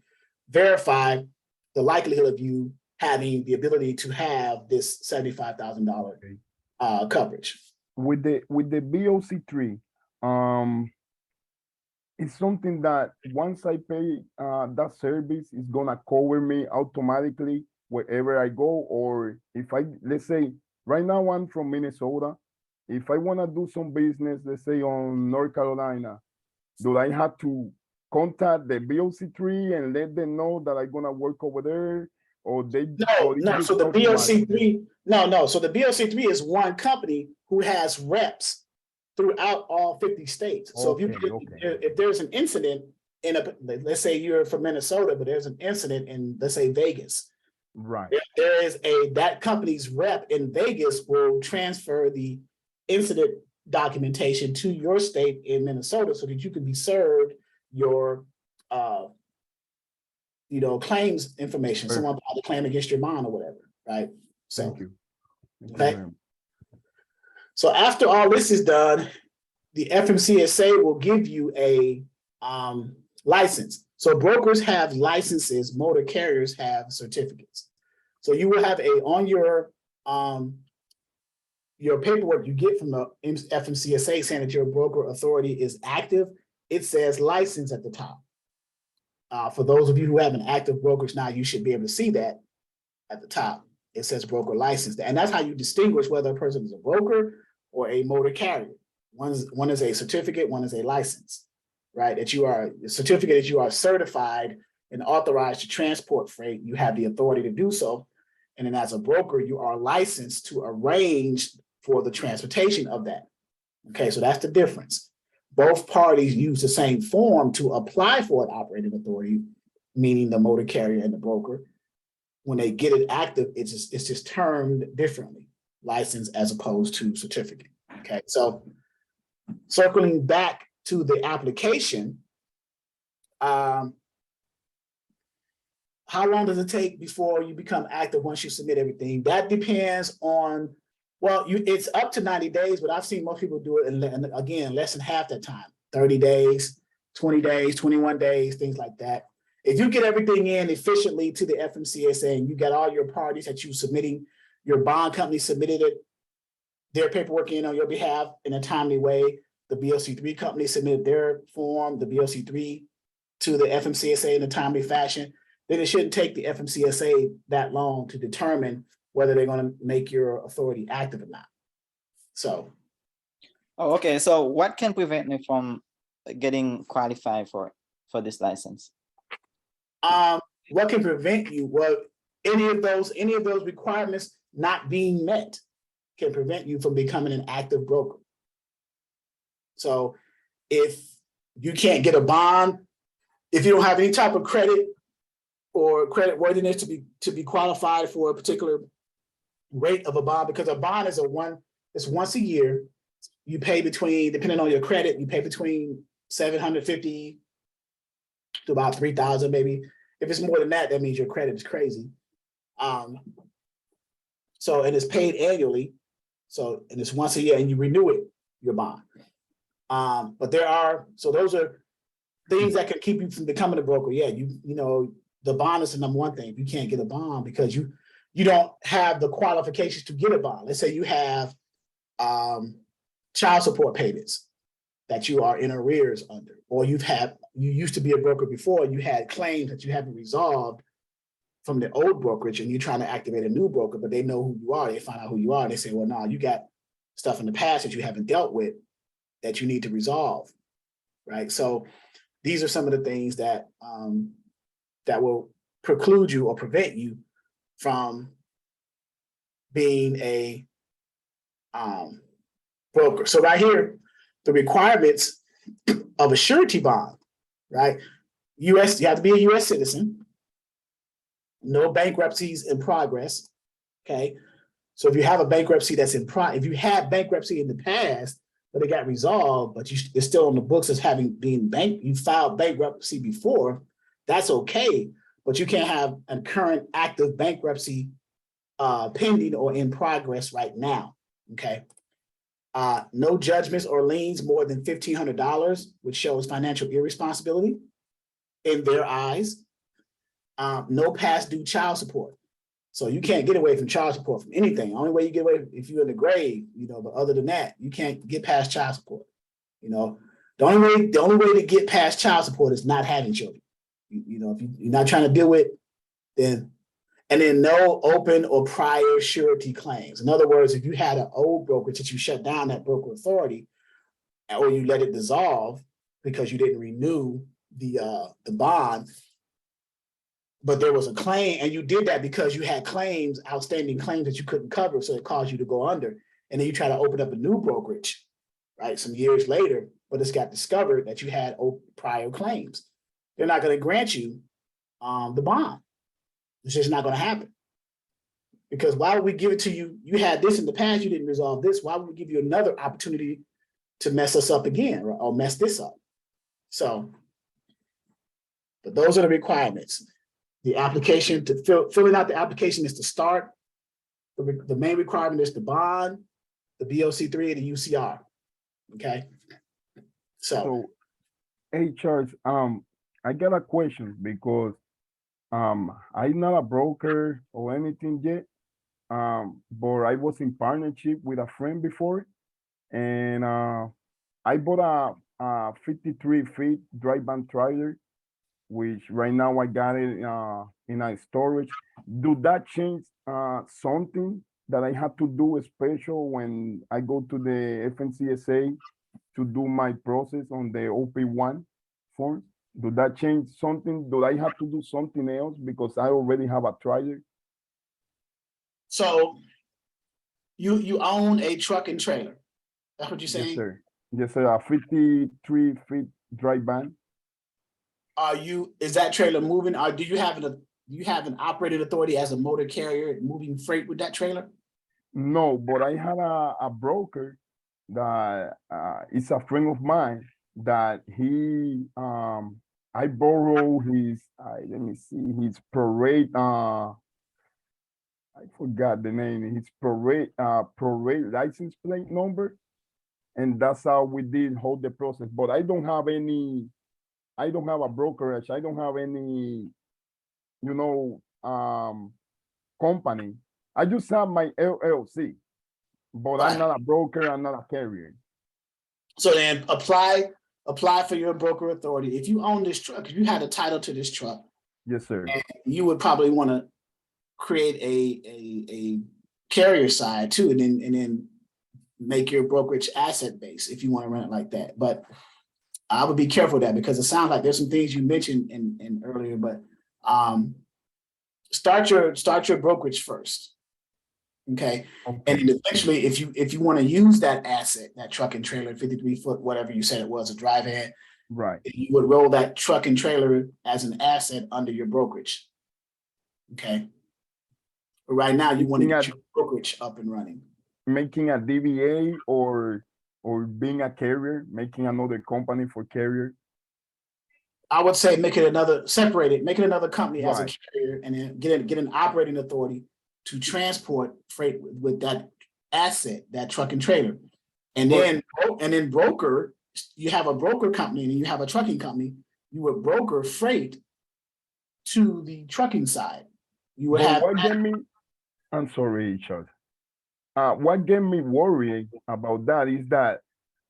verify the likelihood of you having the ability to have this $75,000 coverage.
With the BOC3, it's something that once I pay that service, is gonna cover me automatically wherever I go, or if I, let's say, right now I'm from Minnesota. If I wanna do some business, let's say on North Carolina, do I have to contact the BOC3 and let them know that I'm gonna work over there? Or they
No. So the BOC3, no. So the BOC3 is one company who has reps throughout all 50 states. So if there's an incident in let's say you're from Minnesota, but there's an incident in, let's say, Vegas.
Right.
There is that company's rep in Vegas will transfer the incident documentation to your state in Minnesota so that you can be served your claims information.
Perfect.
Someone filed a claim against your bond or whatever, right? So
Thank you.
okay. So after all this is done, the FMCSA will give you a license. So brokers have licenses, motor carriers have certificates. So you will have on your paperwork you get from the FMCSA saying that your broker authority is active. It says license at the top. For those of you who have an active brokerage now, you should be able to see that at the top. It says broker license, and that's how you distinguish whether a person is a broker or a motor carrier. One is a certificate, one is a license, right? That you are a certificate that you are certified and authorized to transport freight. You have the authority to do so, and then as a broker, you are licensed to arrange for the transportation of that. Okay, so that's the difference. Both parties use the same form to apply for an operating authority, meaning the motor carrier and the broker. When they get it active, it's just termed differently, license as opposed to certificate. Okay, so circling back to the application, how long does it take before you become active once you submit everything? That depends on, well, it's up to 90 days, but I've seen most people do it in, again, less than half that time, 30 days, 20 days, 21 days, things like that. If you get everything in efficiently to the FMCSA and you got all your parties that you submitting, your bond company submitted their paperwork in on your behalf in a timely way, the BOC3 company submitted their form, the BOC3 to the FMCSA in a timely fashion, then it shouldn't take the FMCSA that long to determine whether they're going to make your authority active or not. So.
Oh, okay. So what can prevent me from getting qualified for this license?
What can prevent you? Well, any of those requirements not being met can prevent you from becoming an active broker. So if you can't get a bond, if you don't have any type of credit or credit worthiness to be qualified for a particular rate of a bond, because a bond is it's once a year. You pay between, depending on your credit, you pay between $750 to about $3,000 maybe. If it's more than that, that means your credit is crazy. So, and it's paid annually. So, and it's once a year and you renew it, your bond. But those are things that can keep you from becoming a broker. Yeah, the bond is the number one thing. If you can't get a bond because you don't have the qualifications to get a bond. Let's say you have child support payments that you are in arrears under, or you used to be a broker before, you had claims that you haven't resolved from the old brokerage and you're trying to activate a new broker, but they know who you are, they find out who you are, they say, well, no, you got stuff in the past that you haven't dealt with that you need to resolve, right? So these are some of the things that that will preclude you or prevent you from being a broker. So right here, the requirements of a surety bond, right? You have to be a U.S. citizen, no bankruptcies in progress, okay? So if you have a bankruptcy that's if you had bankruptcy in the past, but it got resolved, but it's still on the books as you filed bankruptcy before, that's okay, but you can't have a current active bankruptcy pending or in progress right now, okay? No judgments or liens more than $1,500, which shows financial irresponsibility in their eyes. no past due child support. So you can't get away from child support from anything. The only way you get away if you're in the grave, but other than that, you can't get past child support. The only way to get past child support is not having children. If you're not trying to deal with, then no open or prior surety claims. In other words, if you had an old brokerage that you shut down that broker authority, or you let it dissolve because you didn't renew the bond, but there was a claim, and you did that because you had outstanding claims that you couldn't cover, so it caused you to go under. And then you try to open up a new brokerage, right, some years later, but it's got discovered that you had prior claims. They're not going to grant you the bond. It's just not going to happen. Because why would we give it to you? You had this in the past, you didn't resolve this. Why would we give you another opportunity to mess us up again, or mess this up? So, but those are the requirements. The application filling out the application is to start. The main requirement is the bond, the BOC3, and the UCR. Okay. So
hey Charles, I got a question because I'm not a broker or anything yet, but I was in partnership with a friend before, and I bought a 53 feet dry van trailer, which right now I got it in a storage. Do that change something that I have to do special when I go to the FMCSA to do my process on the OP1 form? Do that change something? Do I have to do something else because I already have a trailer?
So you own a truck and trailer. That's what you're saying?
Yes, sir. Yes, sir. A 53 feet dry van.
Is that trailer moving? Or do you have an operating authority as a motor carrier moving freight with that trailer?
No, but I had a broker that is a friend of mine that he I borrow his let me see, his parade I forgot the name, his parade license plate number, and that's how we did hold the process. But I don't have a brokerage, I don't have any company. I just have my LLC, but I'm not a broker, I'm not a carrier.
So then apply for your broker authority. If you own this truck, if you had a title to this truck,
yes, sir.
You would probably want to create a carrier side too, and then make your brokerage asset base if you want to run it like that. But I would be careful of that because it sounds like there's some things you mentioned in earlier, but start your brokerage first. Okay. And then eventually, if you want to use that asset, that truck and trailer, 53 foot, whatever you said it was, a drive in,
right,
you would roll that truck and trailer as an asset under your brokerage. Okay. But right now, you want to get your brokerage up and running.
Making a DBA or being a carrier, making another company for carrier.
I would say make it another company as a
Right.
carrier, and then get an operating authority to transport freight with that asset, that truck and trailer. And then broker, you have a broker company and you have a trucking company, you would broker freight to the trucking side. You would have.
I'm sorry, Richard. What get me worried about that is that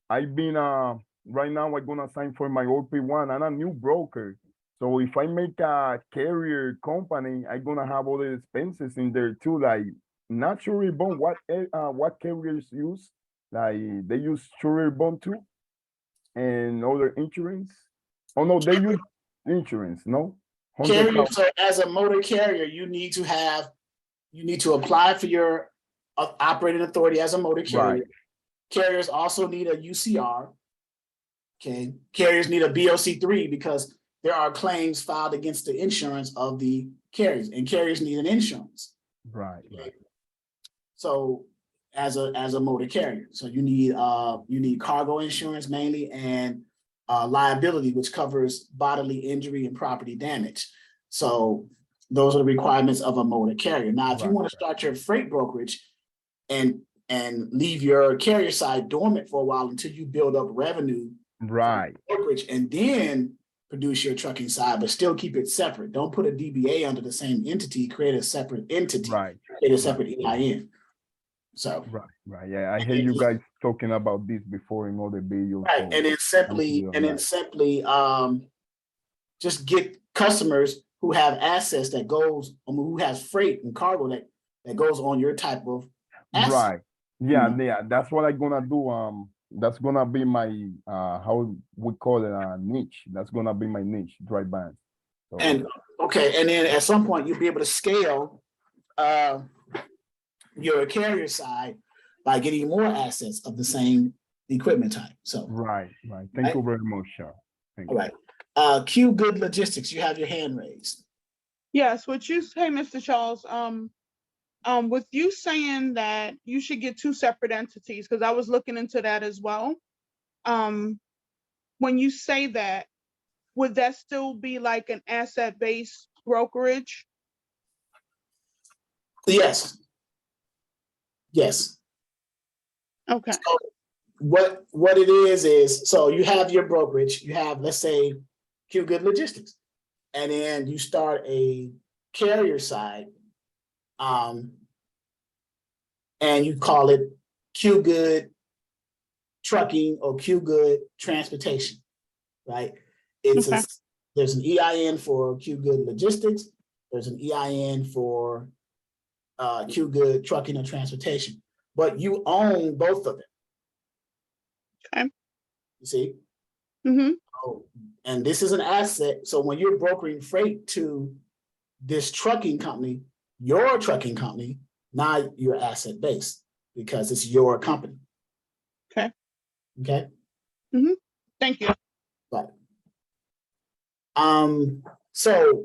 I've been right now I'm gonna sign for my OP1 and a new broker. So if I make a carrier company, I'm gonna have all the expenses in there too, like not sure bond. What carriers use? Like they use sure bond too, and other insurance. Oh no, they use insurance. No.
Carrier, so as a motor carrier, you need to apply for your operating authority as a motor carrier.
Right.
Carriers also need a UCR. Okay. Carriers need a BOC3 because there are claims filed against the insurance of the carriers, and carriers need an insurance.
Right.
Okay? So as a motor carrier, so you need cargo insurance mainly, and liability, which covers bodily injury and property damage. So those are the requirements of a motor carrier. Now, if you want to start your freight brokerage and leave your carrier side dormant for a while until you build up revenue,
right,
brokerage, and then produce your trucking side, but still keep it separate. Don't put a DBA under the same entity, create a separate entity,
Right.
create a separate EIN. So,
Right. Yeah, I hear you guys talking about this before in all the videos.
right, and then simply just get customers who have assets that goes, who has freight and cargo that goes on your type of asset.
Right. Yeah, yeah. That's what I'm gonna do. That's gonna be my how we call it a niche. That's gonna be my niche, dry van. So,
And okay, and then at some point you'll be able to scale your carrier side by getting more assets of the same equipment type. So
right. Thank you very much, Sean. Thank
all
you.
right. Q Good Logistics, you have your hand raised.
Yes, what you say, Mr. Charles, with you saying that you should get two separate entities, because I was looking into that as well. When you say that, would that still be like an asset-based brokerage?
Yes. Yes.
Okay.
So what it is so you have your brokerage, you have, let's say, Q Good Logistics, and then you start a carrier side, and you call it Q Good Trucking or Q Good Transportation, right? It's
Okay.
There's an EIN for Q Good Logistics. There's an EIN for Q Good Trucking and Transportation, but you own both of them.
Okay.
You see?
Mm-hmm.
Oh, and this is an asset. So when you're brokering freight to this trucking company, your trucking company, now you're asset based because it's your company.
Okay.
Okay.
Mm-hmm. Thank you.
But so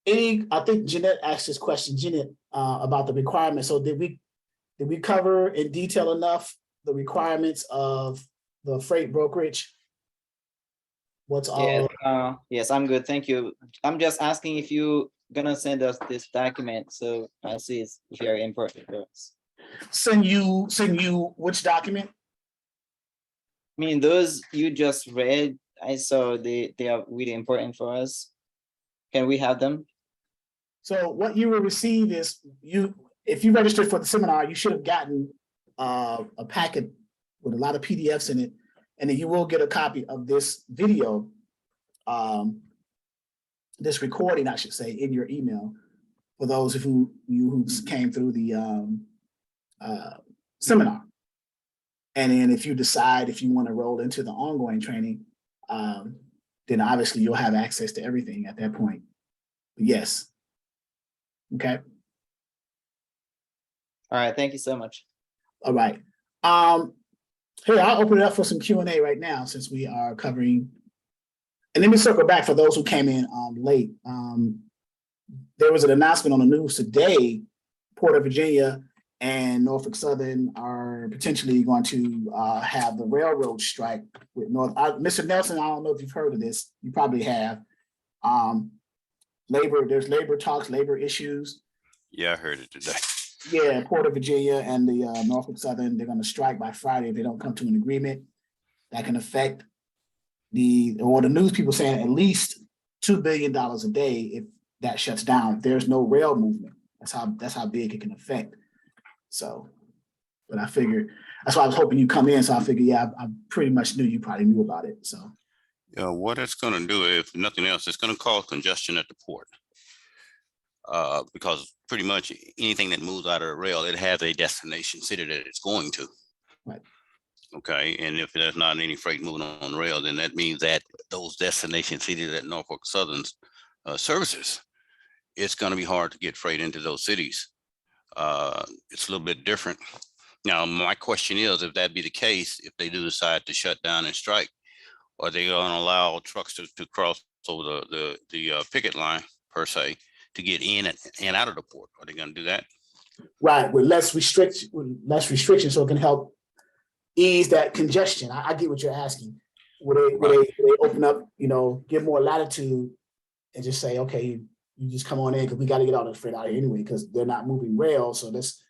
I think Jeanette asked this question, Jeanette, about the requirements. So did we cover in detail enough the requirements of the freight brokerage? What's all?
Yes, I'm good. Thank you. I'm just asking if you gonna send us this document. So I see it's very important for us.
Send you which document?
I mean, those you just read, I saw they are really important for us. Can we have them?
So what you will receive is if you registered for the seminar, you should have gotten a packet with a lot of PDFs in it, and then you will get a copy of this video, this recording, I should say, in your email for those who came through the seminar. And then if you decide if you want to roll into the ongoing training, then obviously you'll have access to everything at that point. Yes. Okay.
All right. Thank you so much.
All right. Here, I'll open it up for some Q&A right now since we are covering. And let me circle back for those who came in late. There was an announcement on the news today, Port of Virginia and Norfolk Southern are potentially going to have the railroad strike with Mr. Nelson, I don't know if you've heard of this. You probably have. There's labor talks, labor issues.
Yeah, I heard it today.
Yeah, Port of Virginia and the Norfolk Southern, they're going to strike by Friday if they don't come to an agreement. That can affect the news people saying at least $2 billion a day if that shuts down. If there's no rail movement, that's how big it can affect. So, but I figured that's why I was hoping you come in. So I figured, yeah, I pretty much knew you probably knew about it. So,
What it's going to do, if nothing else, it's going to cause congestion at the port. Because pretty much anything that moves out of the rail, it has a destination city that it's going to.
Right.
Okay, and if there's not any freight moving on rail, then that means that those destination cities that Norfolk Southern's services, it's going to be hard to get freight into those cities. It's a little bit different. Now, my question is, if that be the case, if they do decide to shut down and strike, are they going to allow trucks to cross over the picket line per se to get in and out of the port? Are they going to do that?
right, with less restriction, so it can help ease that congestion. I get what you're asking. Would they open up, give more latitude and just say, okay, you just come on in because we got to get all the freight out of here anyway because they're not moving rail. So let's,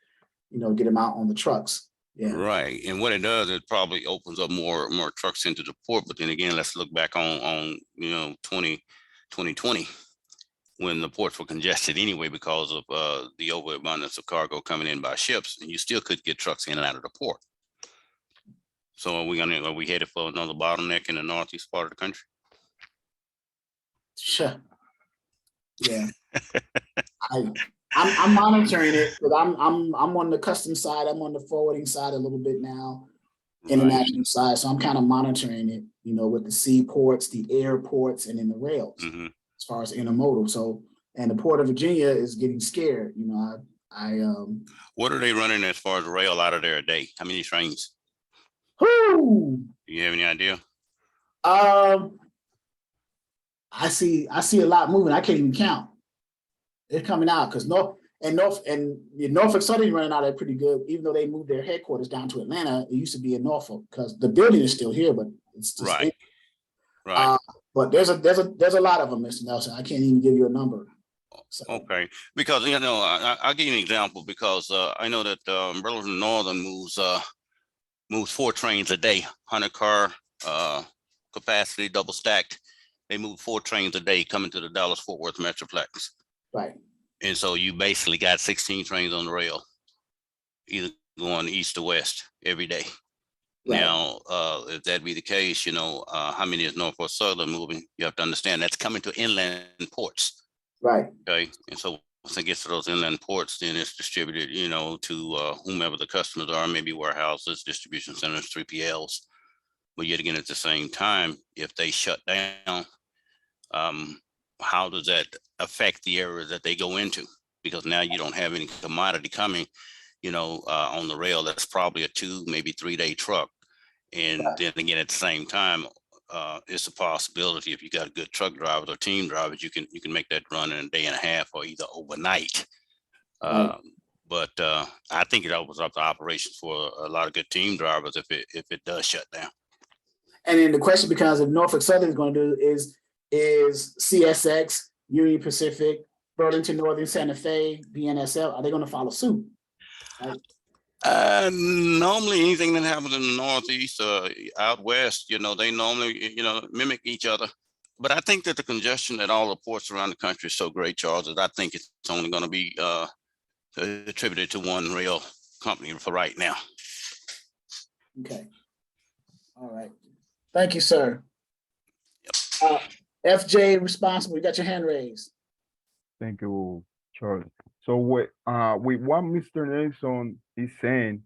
get them out on the trucks. Yeah,
Right, and what it does, it probably opens up more trucks into the port, but then again, let's look back on, 2020, when the ports were congested anyway because of the overabundance of cargo coming in by ships, and you still could get trucks in and out of the port. So are we headed for another bottleneck in the northeast part of the country?
sure. Yeah. I'm monitoring it, but I'm on the custom side. I'm on the forwarding side a little bit now, international side. So I'm kind of monitoring it, with the seaports, the airports, and then the rails
Mm-hmm.
as far as intermodal. So, and the Port of Virginia is getting scared.
What are they running as far as rail out of there a day? How many trains?
Whoo,
Do you have any idea?
I see a lot moving. I can't even count. They're coming out because Norfolk Southern running out there pretty good, even though they moved their headquarters down to Atlanta. It used to be in Norfolk because the building is still here, but it's just
Right. Right.
but there's a lot of them, Mr. Nelson. I can't even give you a number. So,
Okay, because I'll give you an example because I know that Burlington Northern moves 4 trains a day, 100-car capacity, double stacked. They move 4 trains a day coming to the Dallas-Fort Worth Metroplex.
right.
And so you basically got 16 trains on the rail, either going east to west every day.
Right.
Now, if that be the case, how many is Norfolk Southern moving? You have to understand that's coming to inland ports.
Right.
Okay. And so once it gets to those inland ports, then it's distributed, to whomever the customers are, maybe warehouses, distribution centers, 3PLs. But yet again, at the same time, if they shut down, how does that affect the areas that they go into? Because now you don't have any commodity coming, on the rail. That's probably a 2, maybe 3-day truck. And then again, at the same time, it's a possibility if you got good truck drivers or team drivers, you can make that run in a day and a half or either overnight. But I think it opens up the operations for a lot of good team drivers if it does shut down.
And then the question becomes, if Norfolk Southern is going to do is CSX, Union Pacific, Burlington Northern, Santa Fe, BNSF, are they going to follow suit? Right?
Normally anything that happens in the Northeast, out West, they normally, mimic each other. But I think that the congestion at all the ports around the country is so great, Charles, that I think it's only going to be attributed to one rail company for right now.
Okay. All right. Thank you, sir. FJ responsible, you got your hand raised.
Thank you, Charles. So with what Mr. Nelson is saying,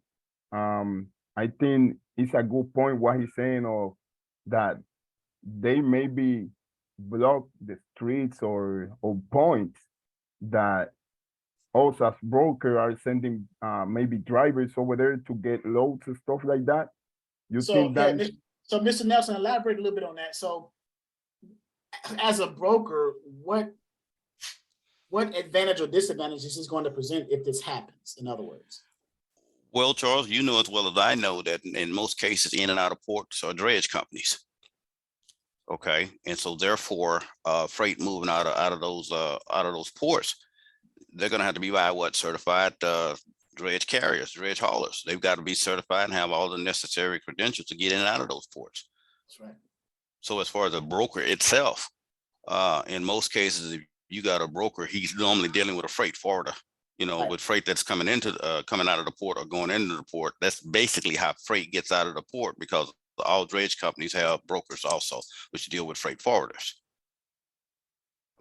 I think it's a good point what he's saying of that they maybe block the streets or points that us as broker are sending maybe drivers over there to get loads and stuff like that. You think that?
So Mr. Nelson, elaborate a little bit on that. So as a broker, what advantage or disadvantage is this going to present if this happens, in other words?
Well, Charles, you know as well as I know that in most cases, in and out of ports are dredge companies. Okay, and so therefore, freight moving out of those ports, they're going to have to be by certified dredge carriers, dredge haulers. They've got to be certified and have all the necessary credentials to get in and out of those ports.
That's right.
So as far as a broker itself, in most cases, if you got a broker, he's normally dealing with a freight forwarder,
Right.
with freight that's coming out of the port or going into the port. That's basically how freight gets out of the port, because all dredge companies have brokers also, which deal with freight forwarders.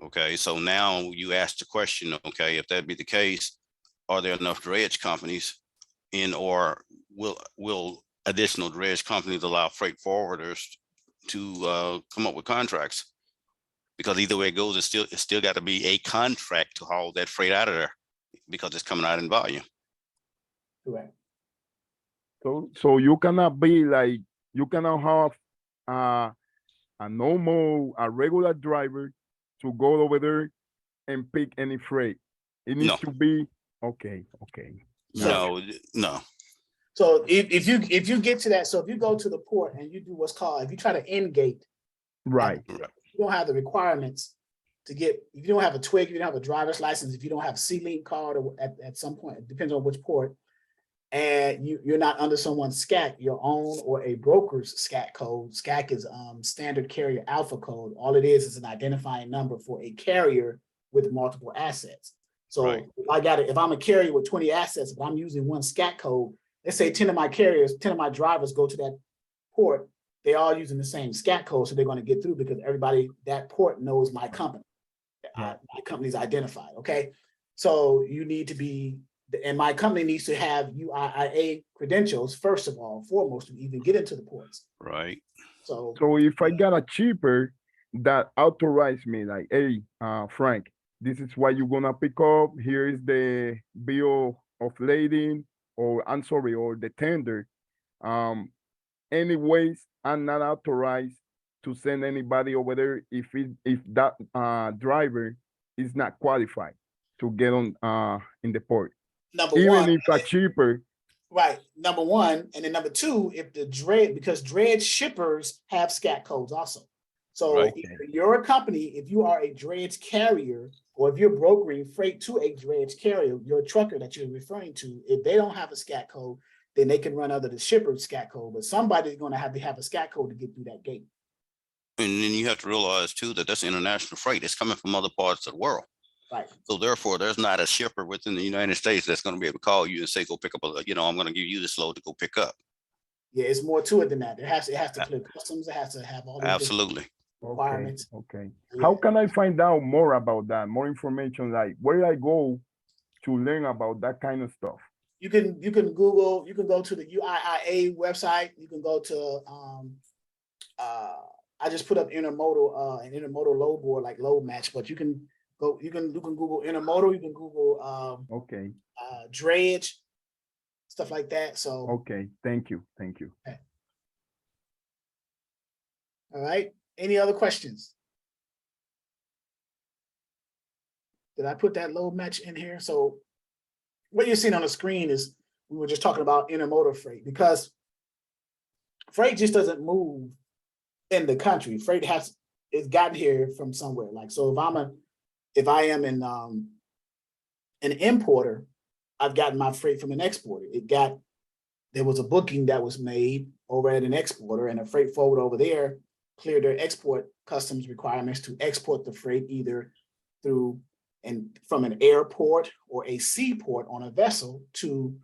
Okay, so now you ask the question, okay, if that be the case, are there enough dredge companies or will additional dredge companies allow freight forwarders to come up with contracts? Because either way it goes, it's still got to be a contract to haul that freight out of there because it's coming out in volume.
Correct.
So you cannot be like, you cannot have a regular driver to go over there and pick any freight. It needs to be okay.
No.
So if you get to that, so if you go to the port and you do what's called, if you try to engate,
Right.
you don't have the requirements to get, if you don't have a twig, if you don't have a driver's license, if you don't have a C-Link card or at some point, it depends on which port, and you're not under someone's SCAC, your own or a broker's SCAC code. SCAC is standard carrier alpha code. All it is an identifying number for a carrier with multiple assets. So
Right.
if I'm a carrier with 20 assets, but I'm using one SCAC code, let's say 10 of my carriers, 10 of my drivers go to that port, they all using the same SCAC code, so they're going to get through because everybody, that port knows my company. My company's identified, okay? So you need to be, and my company needs to have UIIA credentials, first of all, foremost, to even get into the ports.
Right.
So
if I got a cheaper that authorize me, like, hey, Frank, this is what you're gonna pick up. Here is the bill of lading, or I'm sorry, or the tender. Anyways, I'm not authorized to send anybody over there if that driver is not qualified to get on in the port.
number
Even
one,
if a cheaper,
right, number one, and then number two, if the dredge, because dredge shippers have SCAC codes also. So
Right.
either you're a company, if you are a dredge carrier, or if you're brokering freight to a dredge carrier, your trucker that you're referring to, if they don't have a SCAC code, then they can run under the shipper's SCAC code, but somebody's gonna have to have a SCAC code to get through that gate.
And then you have to realize too, that that's international freight. It's coming from other parts of the world.
Right.
So therefore, there's not a shipper within the United States that's going to be able to call you and say, go pick up I'm going to give you this load to go pick up.
Yeah, it's more to it than that. It has to clear customs, it has to have all these different
Absolutely.
requirements.
okay.
Yeah.
How can I find out more about that? More information, like where do I go to learn about that kind of stuff?
You can Google, you can go to the UIIA website, you can go to I just put up intermodal, an intermodal load board, like load match, but you can Google intermodal, you can Google
Okay,
dredge, stuff like that. So
okay, thank you.
all right. Any other questions? Did I put that load match in here? So what you're seeing on the screen is, we were just talking about intermodal freight, because freight just doesn't move in the country. Freight it's gotten here from somewhere. Like, so if I am an importer, I've gotten my freight from an exporter. There was a booking that was made over at an exporter, and a freight forward over there cleared their export customs requirements to export the freight either through and from an airport or a seaport on a vessel to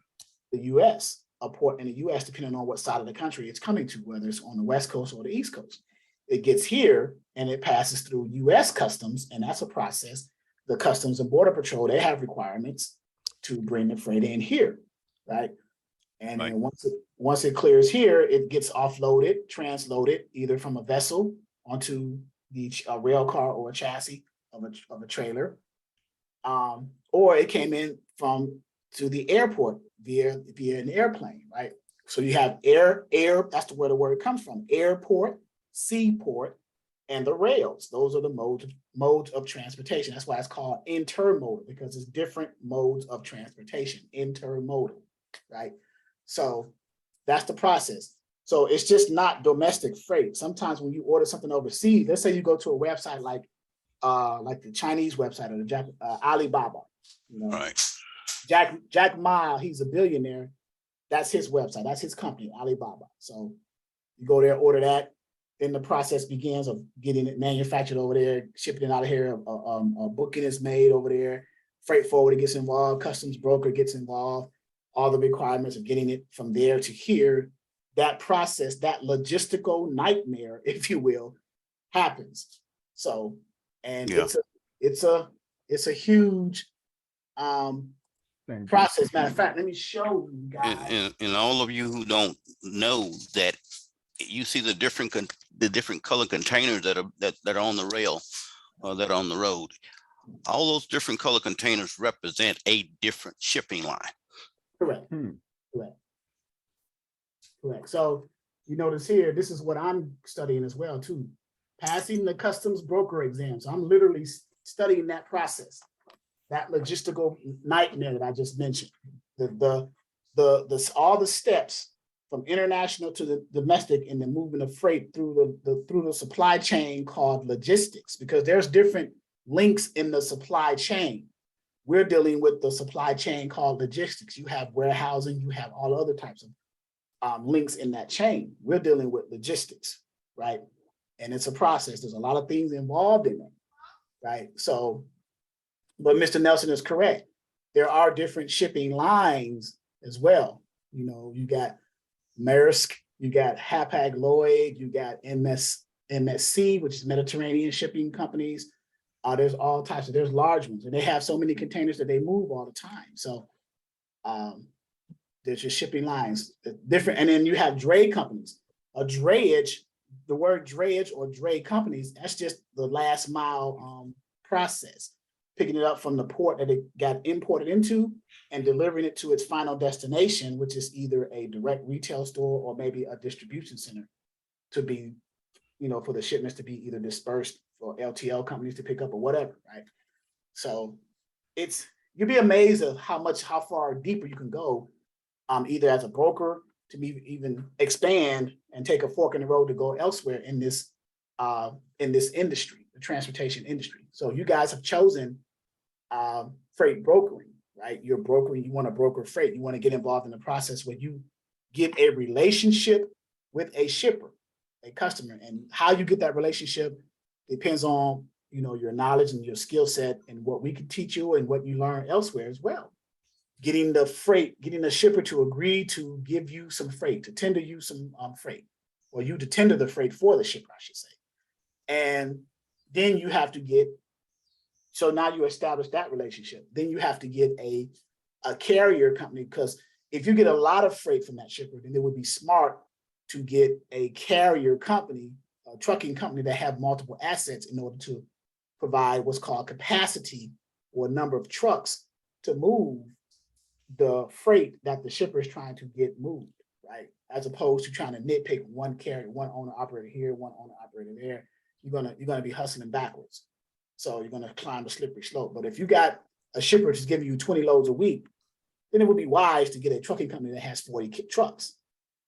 the US, a port in the US, depending on what side of the country it's coming to, whether it's on the West Coast or the East Coast. It gets here and it passes through US customs, and that's a process. The Customs and Border Patrol, they have requirements to bring the freight in here, right? And then once it clears here, it gets offloaded, transloaded, either from a vessel onto a rail car or a chassis of a trailer, or it came in to the airport via an airplane, right? So you have air, that's where the word comes from, airport, seaport, and the rails. Those are the modes of transportation. That's why it's called intermodal, because it's different modes of transportation, intermodal, right? So that's the process. So it's just not domestic freight. Sometimes when you order something overseas, let's say you go to a website like the Chinese website or the Alibaba,
Right.
Jack Ma, he's a billionaire. That's his website. That's his company, Alibaba. So you go there, order that. Then the process begins of getting it manufactured over there, shipping it out of here. A booking is made over there. Freight forwarder gets involved. Customs broker gets involved. All the requirements of getting it from there to here. That process, that logistical nightmare, if you will, happens. So, and it's a huge process. Matter of fact, let me show you guys.
And all of you who don't know that, you see the different color containers that are on the rail, that are on the road. All those different color containers represent a different shipping line.
Correct. Correct. So you notice here, this is what I'm studying as well too. Passing the customs broker exam. So I'm literally studying that process, that logistical nightmare that I just mentioned. All the steps from international to the domestic in the movement of freight through the supply chain called logistics, because there's different links in the supply chain. we're dealing with the supply chain called logistics. You have warehousing, you have all other types of links in that chain. We're dealing with logistics, right? And it's a process. There's a lot of things involved in it, right? So, but Mr. Nelson is correct. There are different shipping lines as well. You know, you got Maersk, you got Hapag-Lloyd, you got MSC, which is Mediterranean shipping companies. There's all types of, there's large ones, and they have so many containers that they move all the time. So there's just shipping lines, different. And then you have dray companies. A drayage, the word drayage or dray companies, that's just the last mile process, picking it up from the port that it got imported into and delivering it to its final destination, which is either a direct retail store or maybe a distribution center to be, you know, for the shipments to be either dispersed for LTL companies to pick up or whatever, right? So it's, you'd be amazed of how far deeper you can go, either as a broker to be even expand and take a fork in the road to go elsewhere in this industry, the transportation industry. So you guys have chosen freight brokering, right? You're brokering, you want to broker freight, you want to get involved in the process where you get a relationship with a shipper, a customer, and how you get that relationship depends on, you know, your knowledge and your skill set and what we can teach you and what you learn elsewhere as well. Getting the freight, getting the shipper to agree to give you some freight, to tender you some freight, or you to tender the freight for the shipper, I should say. And then you have to get, so now you establish that relationship. Then you have to get a carrier company, because if you get a lot of freight from that shipper, then it would be smart to get a carrier company, a trucking company that have multiple assets in order to provide what's called capacity or a number of trucks to move the freight that the shipper is trying to get moved, right? As opposed to trying to nitpick one carrier, one owner operator here, one owner operator there. You're gonna be hustling backwards. So you're gonna climb a slippery slope. But if you got a shipper that's giving you 20 loads a week, then it would be wise to get a trucking company that has 40 trucks.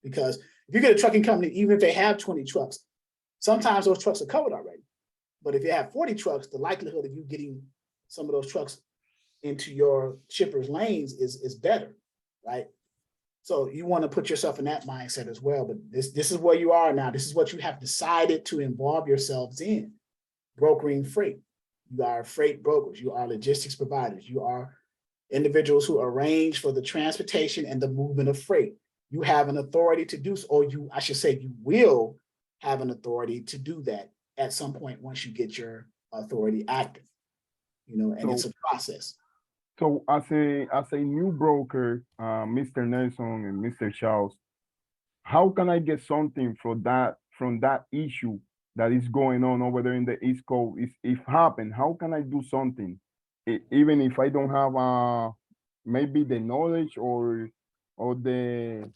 Because if you get a trucking company, even if they have 20 trucks, sometimes those trucks are covered already. But if you have 40 trucks, the likelihood of you getting some of those trucks into your shipper's lanes is better, right? So you want to put yourself in that mindset as well. But this is where you are now. This is what you have decided to involve yourselves in, brokering freight. You are freight brokers. You are logistics providers. You are individuals who arrange for the transportation and the movement of freight. You have an authority to do so, or I should say you will have an authority to do that at some point once you get your authority active, you know, and it's a process.
So as a new broker, Mr. Nelson and Mr. Charles, how can I get something from that issue that is going on over there in the East Coast? If happen, how can I do something, even if I don't have maybe the knowledge or the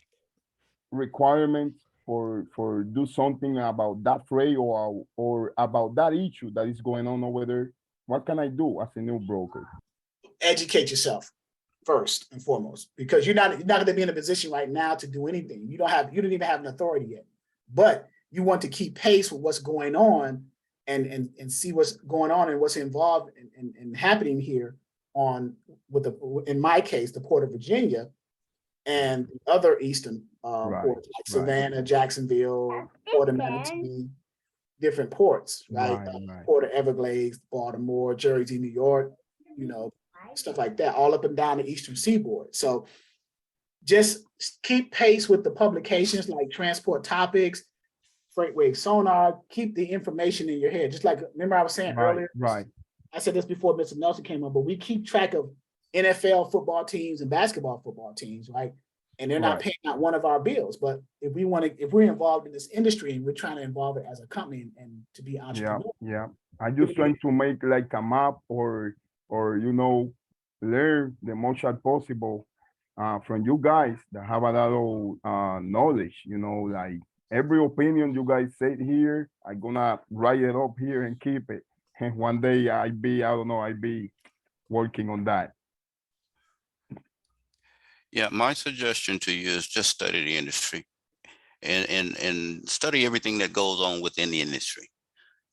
requirements for do something about that freight or about that issue that is going on over there? What can I do as a new broker?
Educate yourself first and foremost, because you're not going to be in a position right now to do anything. You don't even have an authority yet, but you want to keep pace with what's going on and see what's going on and what's involved and happening here in my case, the Port of Virginia and other eastern ports like Savannah, Jacksonville, Port of Manatee, different ports, right? Port of Everglades, Baltimore, Jersey, New York, you know, stuff like that, all up and down the Eastern Seaboard. So just keep pace with the publications like Transport Topics, Freightway Sonar. Keep the information in your head. Just like, remember I was saying earlier, I said this before Mr. Nelson came on, but we keep track of NFL football teams and basketball football teams, right? And they're not paying out one of our bills. But if we're involved in this industry and we're trying to involve it as a company and to be entrepreneurs.
Yeah. I just trying to make like a map or you know, learn the most as possible from you guys that have a lot of knowledge, you know, like every opinion you guys said here, I'm gonna write it up here and keep it. And one day I be working on that.
Yeah, my suggestion to you is just study the industry and study everything that goes on within the industry.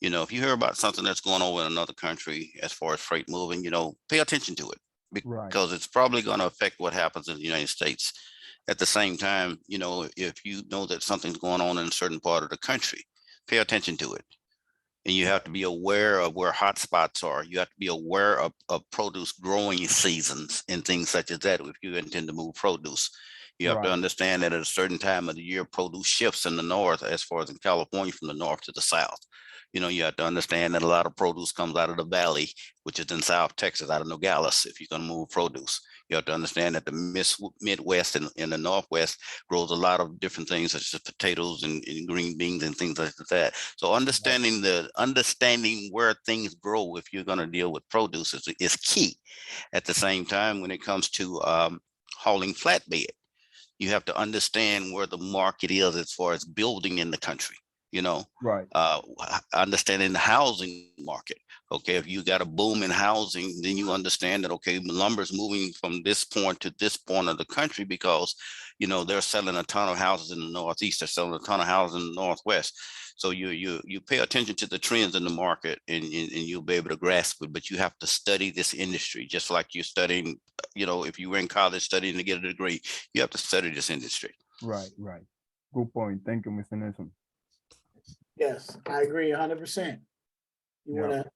You know, if you hear about something that's going on in another country as far as freight moving, you know, pay attention to it.
Right.
because it's probably going to affect what happens in the United States. At the same time, you know, if you know that something's going on in a certain part of the country, pay attention to it. And you have to be aware of where hot spots are. You have to be aware of produce growing seasons and things such as that if you intend to move produce. You have to
Right.
understand that at a certain time of the year, produce shifts in the north, as far as in California, from the north to the south. You know, you have to understand that a lot of produce comes out of the valley, which is in South Texas, out of Nogales, if you're going to move produce. You have to understand that the Midwest and the Northwest grows a lot of different things, such as potatoes and green beans and things like that. So understanding where things grow if you're going to deal with produce is key. At the same time, when it comes to hauling flatbed, you have to understand where the market is as far as building in the country. You know,
Right.
understanding the housing market. Okay, if you got a boom in housing, then you understand that, okay, lumber's moving from this point to this point of the country because, you know, they're selling a ton of houses in the Northeast, they're selling a ton of houses in the Northwest. So you pay attention to the trends in the market and you'll be able to grasp it, but you have to study this industry, just like you're studying, you know, if you were in college studying to get a degree, you have to study this industry.
Right. Right. Good point. Thank you, Mr. Nelson.
Yes, I agree 100%. You
Yeah.
want to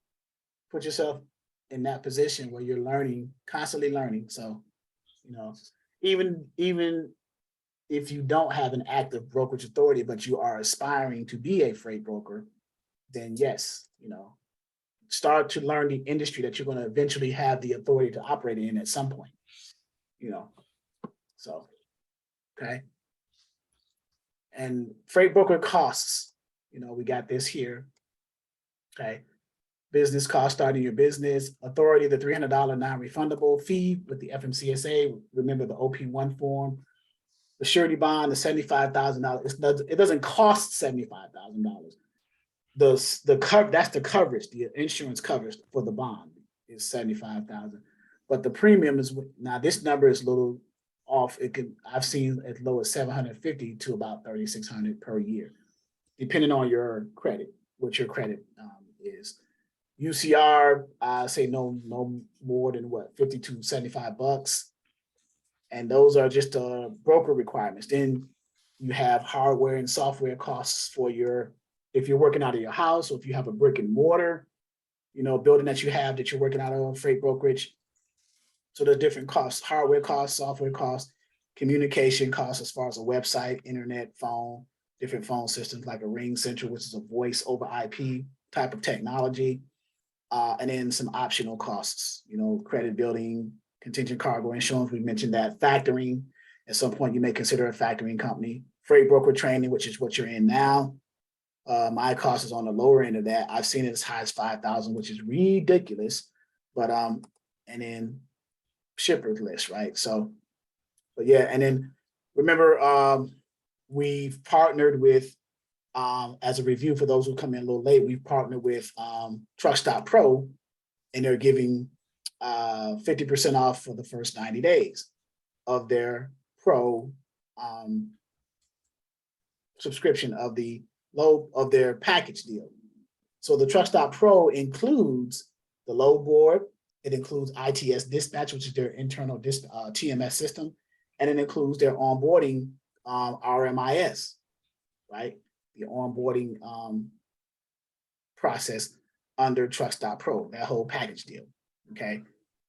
put yourself in that position where you're learning, constantly learning. So, you know, even if you don't have an active brokerage authority, but you are aspiring to be a freight broker, then yes, you know, start to learn the industry that you're going to eventually have the authority to operate in at some point, you know. So, okay. And freight broker costs, you know, we got this here. Okay. Business cost, starting your business, authority, the $300 non-refundable fee with the FMCSA. Remember the OP1 form, the surety bond, the $75,000. It doesn't cost $75,000. That's the coverage. The insurance coverage for the bond is $75,000, but the premium is, now this number is a little off. I've seen as low as $750 to about $3,600 per year, depending on your credit, what your credit is. UCR, I say no more than what, $50 to $75. And those are just broker requirements. Then you have hardware and software costs for if you're working out of your house, or if you have a brick and mortar, you know, building that you're working out of, freight brokerage. So there's different costs, hardware costs, software costs, communication costs as far as a website, internet, phone, different phone systems like a Ring Central, which is a voice over IP type of technology. And then some optional costs, you know, credit building, contingent cargo insurance. We mentioned that. Factoring. At some point, you may consider a factoring company. Freight broker training, which is what you're in now. My cost is on the lower end of that. I've seen it as high as $5,000, which is ridiculous. But and then shippers list, right? So, but yeah, and then remember, we've partnered with. As a review for those who come in a little late, we've partnered with Truck Stop Pro, and they're giving 50% off for the first 90 days of their Pro subscription of their package deal. So the Truck Stop Pro includes the load board, it includes ITS Dispatch, which is their internal TMS system, and it includes their onboarding RMIS, right? The onboarding process under Truck Stop Pro, that whole package deal. Okay.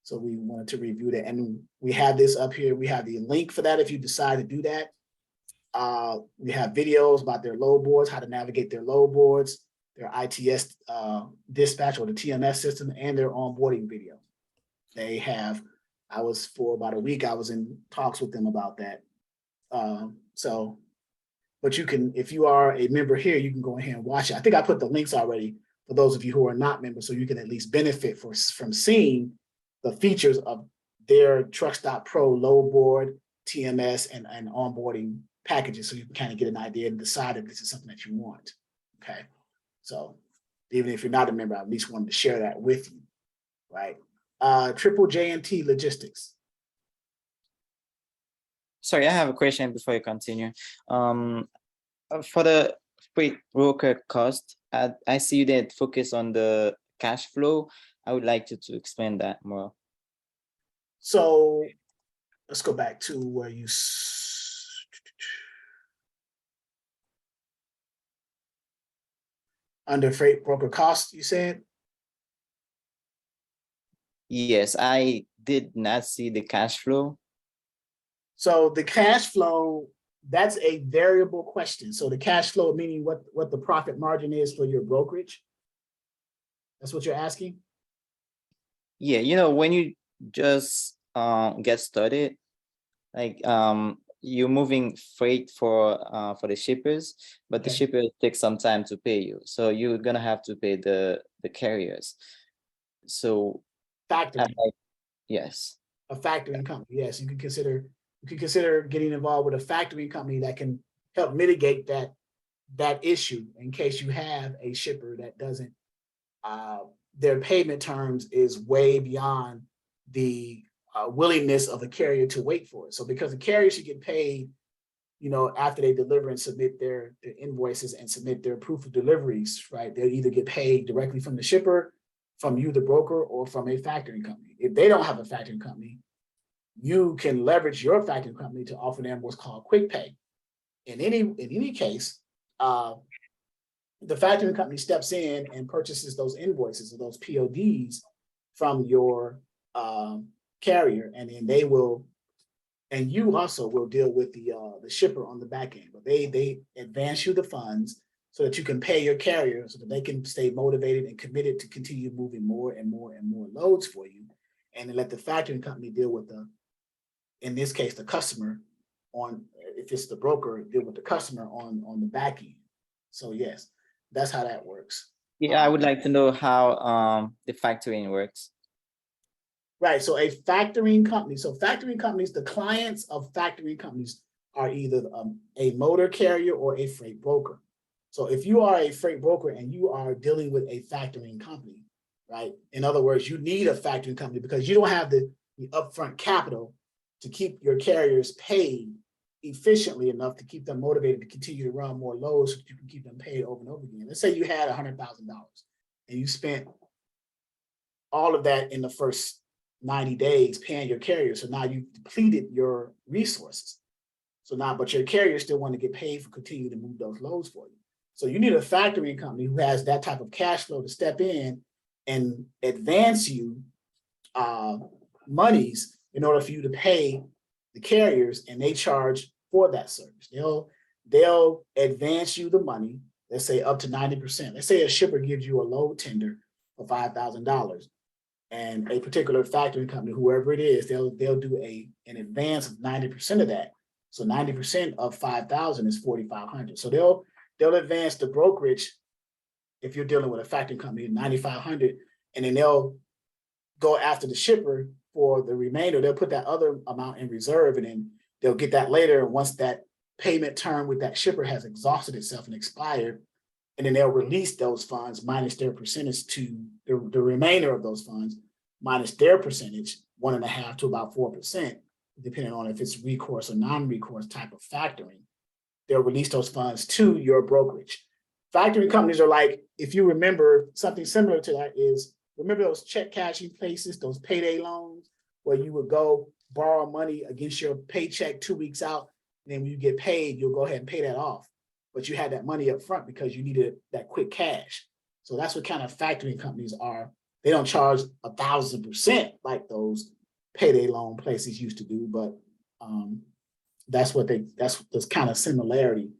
So we wanted to review that. And we have this up here. We have the link for that if you decide to do that. We have videos about their load boards, how to navigate their load boards, their ITS dispatch or the TMS system, and their onboarding video. For about a week, I was in talks with them about that. But you can, if you are a member here, you can go ahead and watch it. I think I put the links already for those of you who are not members, so you can at least benefit from seeing the features of their Truck Stop Pro load board, TMS, and onboarding packages, so you can kind of get an idea and decide if this is something that you want. Okay, so even if you're not a member, I at least wanted to share that with you, right? Triple JNT Logistics.
Sorry, I have a question before you continue. For the freight broker cost, I see you did focus on the cash flow. I would like you to explain that more.
So let's go back to where you. Under freight broker cost, you said?
Yes, I did not see the cash flow.
So the cash flow, that's a variable question. So the cash flow, meaning what the profit margin is for your brokerage. That's what you're asking?
Yeah, when you just get started, like you're moving freight for the shippers, but the
Okay.
shippers take some time to pay you. So you're gonna have to pay the carriers. So
Factoring,
yes.
a factoring company. Yes, you could consider getting involved with a factoring company that can help mitigate that issue in case you have a shipper that doesn't their payment terms is way beyond the willingness of the carrier to wait for it. So because the carrier should get paid, after they deliver and submit their invoices and submit their proof of deliveries, right? They'll either get paid directly from the shipper, from you, the broker, or from a factoring company. If they don't have a factoring company, you can leverage your factoring company to offer them what's called quick pay. In any case, the factoring company steps in and purchases those invoices or those PODs from your carrier, and then they will, and you also will deal with the shipper on the back end. But they advance you the funds so that you can pay your carrier so that they can stay motivated and committed to continue moving more and more and more loads for you, and then let the factoring company deal with in this case, the customer on, if it's the broker, deal with the customer on the back end. So yes, that's how that works.
Yeah, I would like to know how the factoring works.
Right. So a factoring company. So factoring companies, the clients of factoring companies are either a motor carrier or a freight broker. So if you are a freight broker and you are dealing with a factoring company, right? In other words, you need a factoring company because you don't have the upfront capital to keep your carriers paid efficiently enough to keep them motivated to continue to run more loads so that you can keep them paid over and over again. Let's say you had $100,000 and you spent all of that in the first 90 days paying your carrier. So now you've depleted your resources. So now, but your carrier still want to get paid for continuing to move those loads for you. So you need a factoring company who has that type of cash flow to step in and advance you monies in order for you to pay the carriers, and they charge for that service. They'll advance you the money, let's say up to 90%. Let's say a shipper gives you a load tender for $5,000, and a particular factoring company, whoever it is, they'll do an advance of 90% of that. So 90% of 5,000 is 4,500. So they'll advance the brokerage, if you're dealing with a factoring company, 9,500, and then they'll go after the shipper for the remainder. They'll put that other amount in reserve, and then they'll get that later. And once that payment term with that shipper has exhausted itself and expired, and then they'll release those funds minus their percentage to the remainder of those funds minus their percentage, 1.5% to about 4%, depending on if it's recourse or non-recourse type of factoring. They'll release those funds to your brokerage. Factoring companies are like, if you remember, something similar to that is, remember those check cashing places, those payday loans, where you would go borrow money against your paycheck 2 weeks out, and then when you get paid, you'll go ahead and pay that off. But you had that money up front because you needed that quick cash. So that's what kind of factoring companies are. They don't charge 1,000% like those payday loan places used to do, but that's this kind of similarity,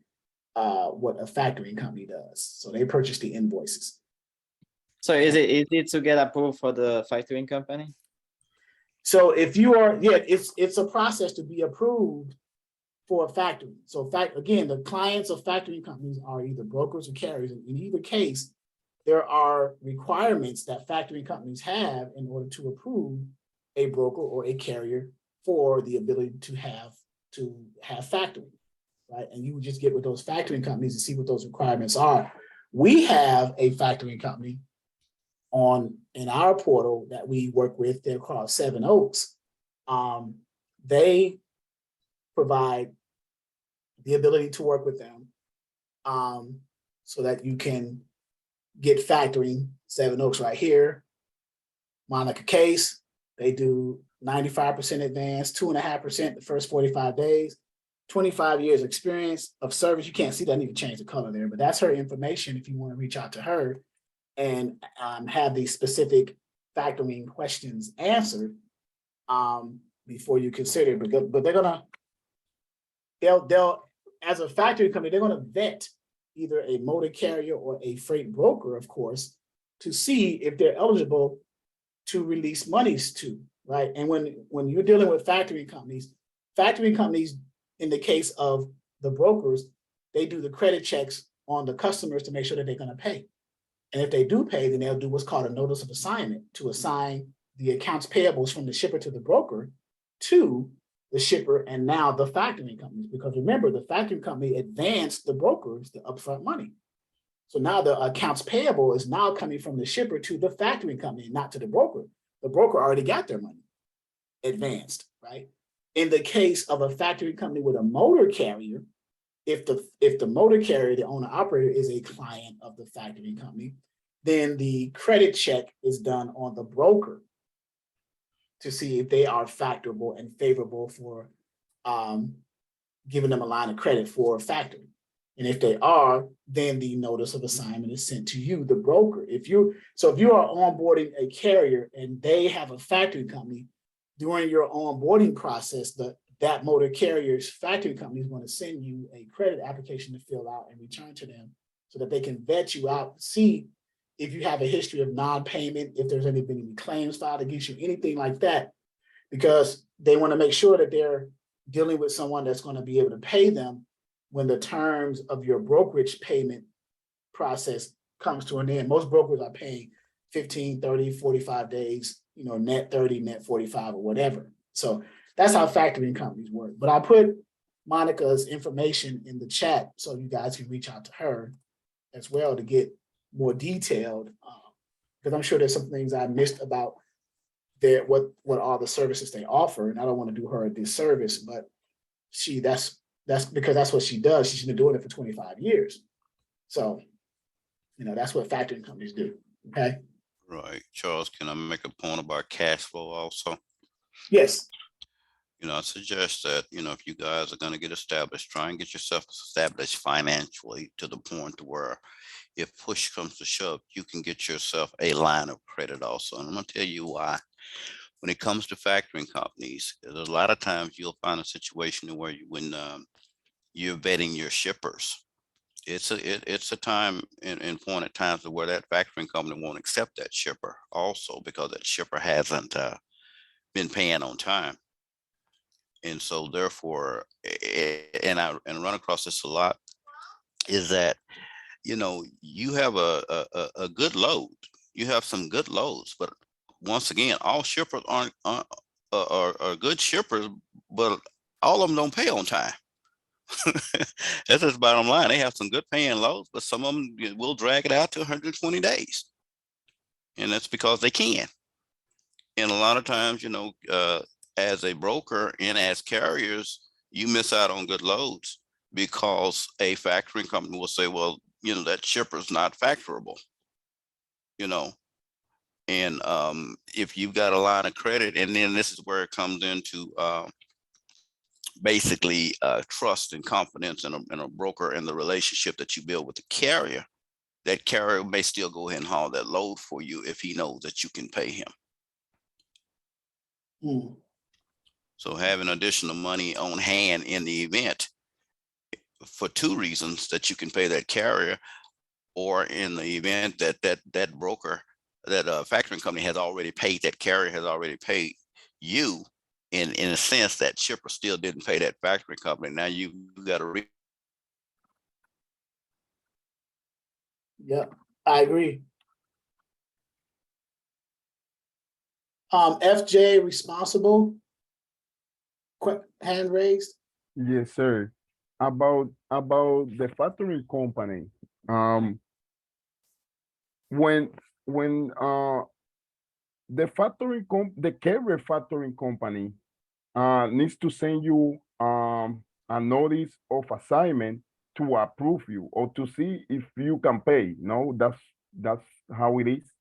what a factoring company does. So they purchase the invoices.
So is it easy to get approved for the factoring company?
So if you are, yeah, it's a process to be approved for a factory. So again, the clients of factoring companies are either brokers or carriers. In either case, there are requirements that factoring companies have in order to approve a broker or a carrier for the ability to have factoring, right? And you would just get with those factoring companies and see what those requirements are. We have a factoring company in our portal that we work with. They're called 7 Oaks. They provide the ability to work with them so that you can get factoring. 7 Oaks right here. Monica Case, they do 95% advance, 2.5% the first 45 days, 25 years experience of service. You can't see that. I need to change the color there, but that's her information if you want to reach out to her and have these specific factoring questions answered before you consider it. But they'll as a factory company, they're going to vet either a motor carrier or a freight broker, of course, to see if they're eligible to release monies to, right? And when you're dealing with factoring companies, in the case of the brokers, they do the credit checks on the customers to make sure that they're going to pay. And if they do pay, then they'll do what's called a notice of assignment to assign the accounts payables from the shipper to the broker to the shipper and now the factoring companies. Because remember, the factoring company advanced the brokers the upfront money. So now the accounts payable is now coming from the shipper to the factoring company, not to the broker. The broker already got their money advanced, right? In the case of a factoring company with a motor carrier, if the motor carrier, the owner operator, is a client of the factoring company, then the credit check is done on the broker to see if they are factorable and favorable for giving them a line of credit for factoring. And if they are, then the notice of assignment is sent to you, the broker. If you are onboarding a carrier and they have a factoring company, during your onboarding process, that motor carrier's factory company is going to send you a credit application to fill out and return to them so that they can vet you out, see if you have a history of non-payment, if there's been any claims filed against you, anything like that, because they want to make sure that they're dealing with someone that's going to be able to pay them when the terms of your brokerage payment process comes to an end. Most brokers are paying 15, 30, 45 days, net 30, net 45 or whatever. So that's how factoring companies work. But I'll put Monica's information in the chat so you guys can reach out to her as well to get more detailed, because I'm sure there's some things I missed about what all the services they offer, and I don't want to do her a disservice, but that's because that's what she does. She's been doing it for 25 years. So, that's what factoring companies do. Okay.
Right. Charles, can I make a point about cash flow also?
Yes.
I suggest that, if you guys are going to get established, try and get yourself established financially to the point to where if push comes to shove, you can get yourself a line of credit also. And I'm going to tell you why. When it comes to factoring companies, there's a lot of times you'll find a situation where when you're vetting your shippers, it's a time and point at times where that factoring company won't accept that shipper also because that shipper hasn't been paying on time. And so therefore, and I run across this a lot, is that, you have a good load. You have some good loads, but once again, all shippers are good shippers, but all of them don't pay on time. That's just bottom line. They have some good paying loads, but some of them will drag it out to 120 days. And that's because they can. And a lot of times, as a broker and as carriers, you miss out on good loads because a factoring company will say, well, that shipper's not factorable, and if you've got a line of credit, and then this is where it comes into basically trust and confidence in a broker and the relationship that you build with the carrier, that carrier may still go ahead and haul that load for you if he knows that you can pay him.
Mm.
So having additional money on hand in the event for two reasons: that you can pay that carrier, or in the event that broker, that factoring company has already paid, that carrier has already paid you. In a sense, that shipper still didn't pay that factoring company. Now you got to
Yeah, I agree. FJ responsible. Quick hand raised.
Yes, sir. About the factoring company. When the carrier factoring company needs to send you a notice of assignment to approve you or to see if you can pay. No, that's how it is.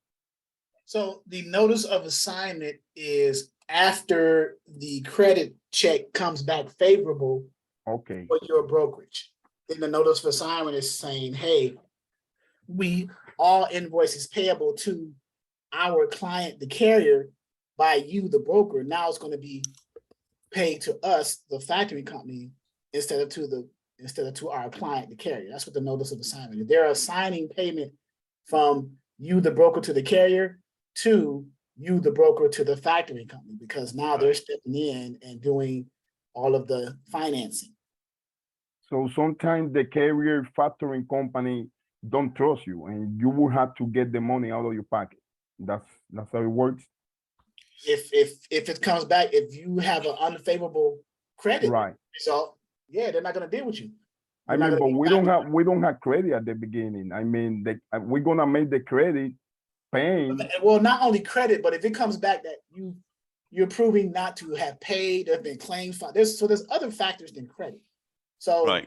So the notice of assignment is after the credit check comes back favorable
Okay,
for your brokerage. Then the notice of assignment is saying, hey, we all invoices payable to our client, the carrier, by you, the broker. Now it's going to be paid to us, the factoring company, instead of to our client, the carrier. That's what the notice of assignment is. They're assigning payment from you, the broker, to the carrier, to you, the broker, to the factoring company, because now they're stepping in and doing all of the financing.
so sometimes the carrier factoring company don't trust you, and you will have to get the money out of your pocket. That's how it works,
If it comes back, if you have an unfavorable credit
right?
result, yeah, they're not going to deal with you.
I
You're not
mean,
gonna
but
be
we don't have credit at the beginning. I mean, we're gonna make the credit paying.
well, not only credit, but if it comes back that you're proving not to have paid, there've been claims filed. There's other factors than credit. So
Right.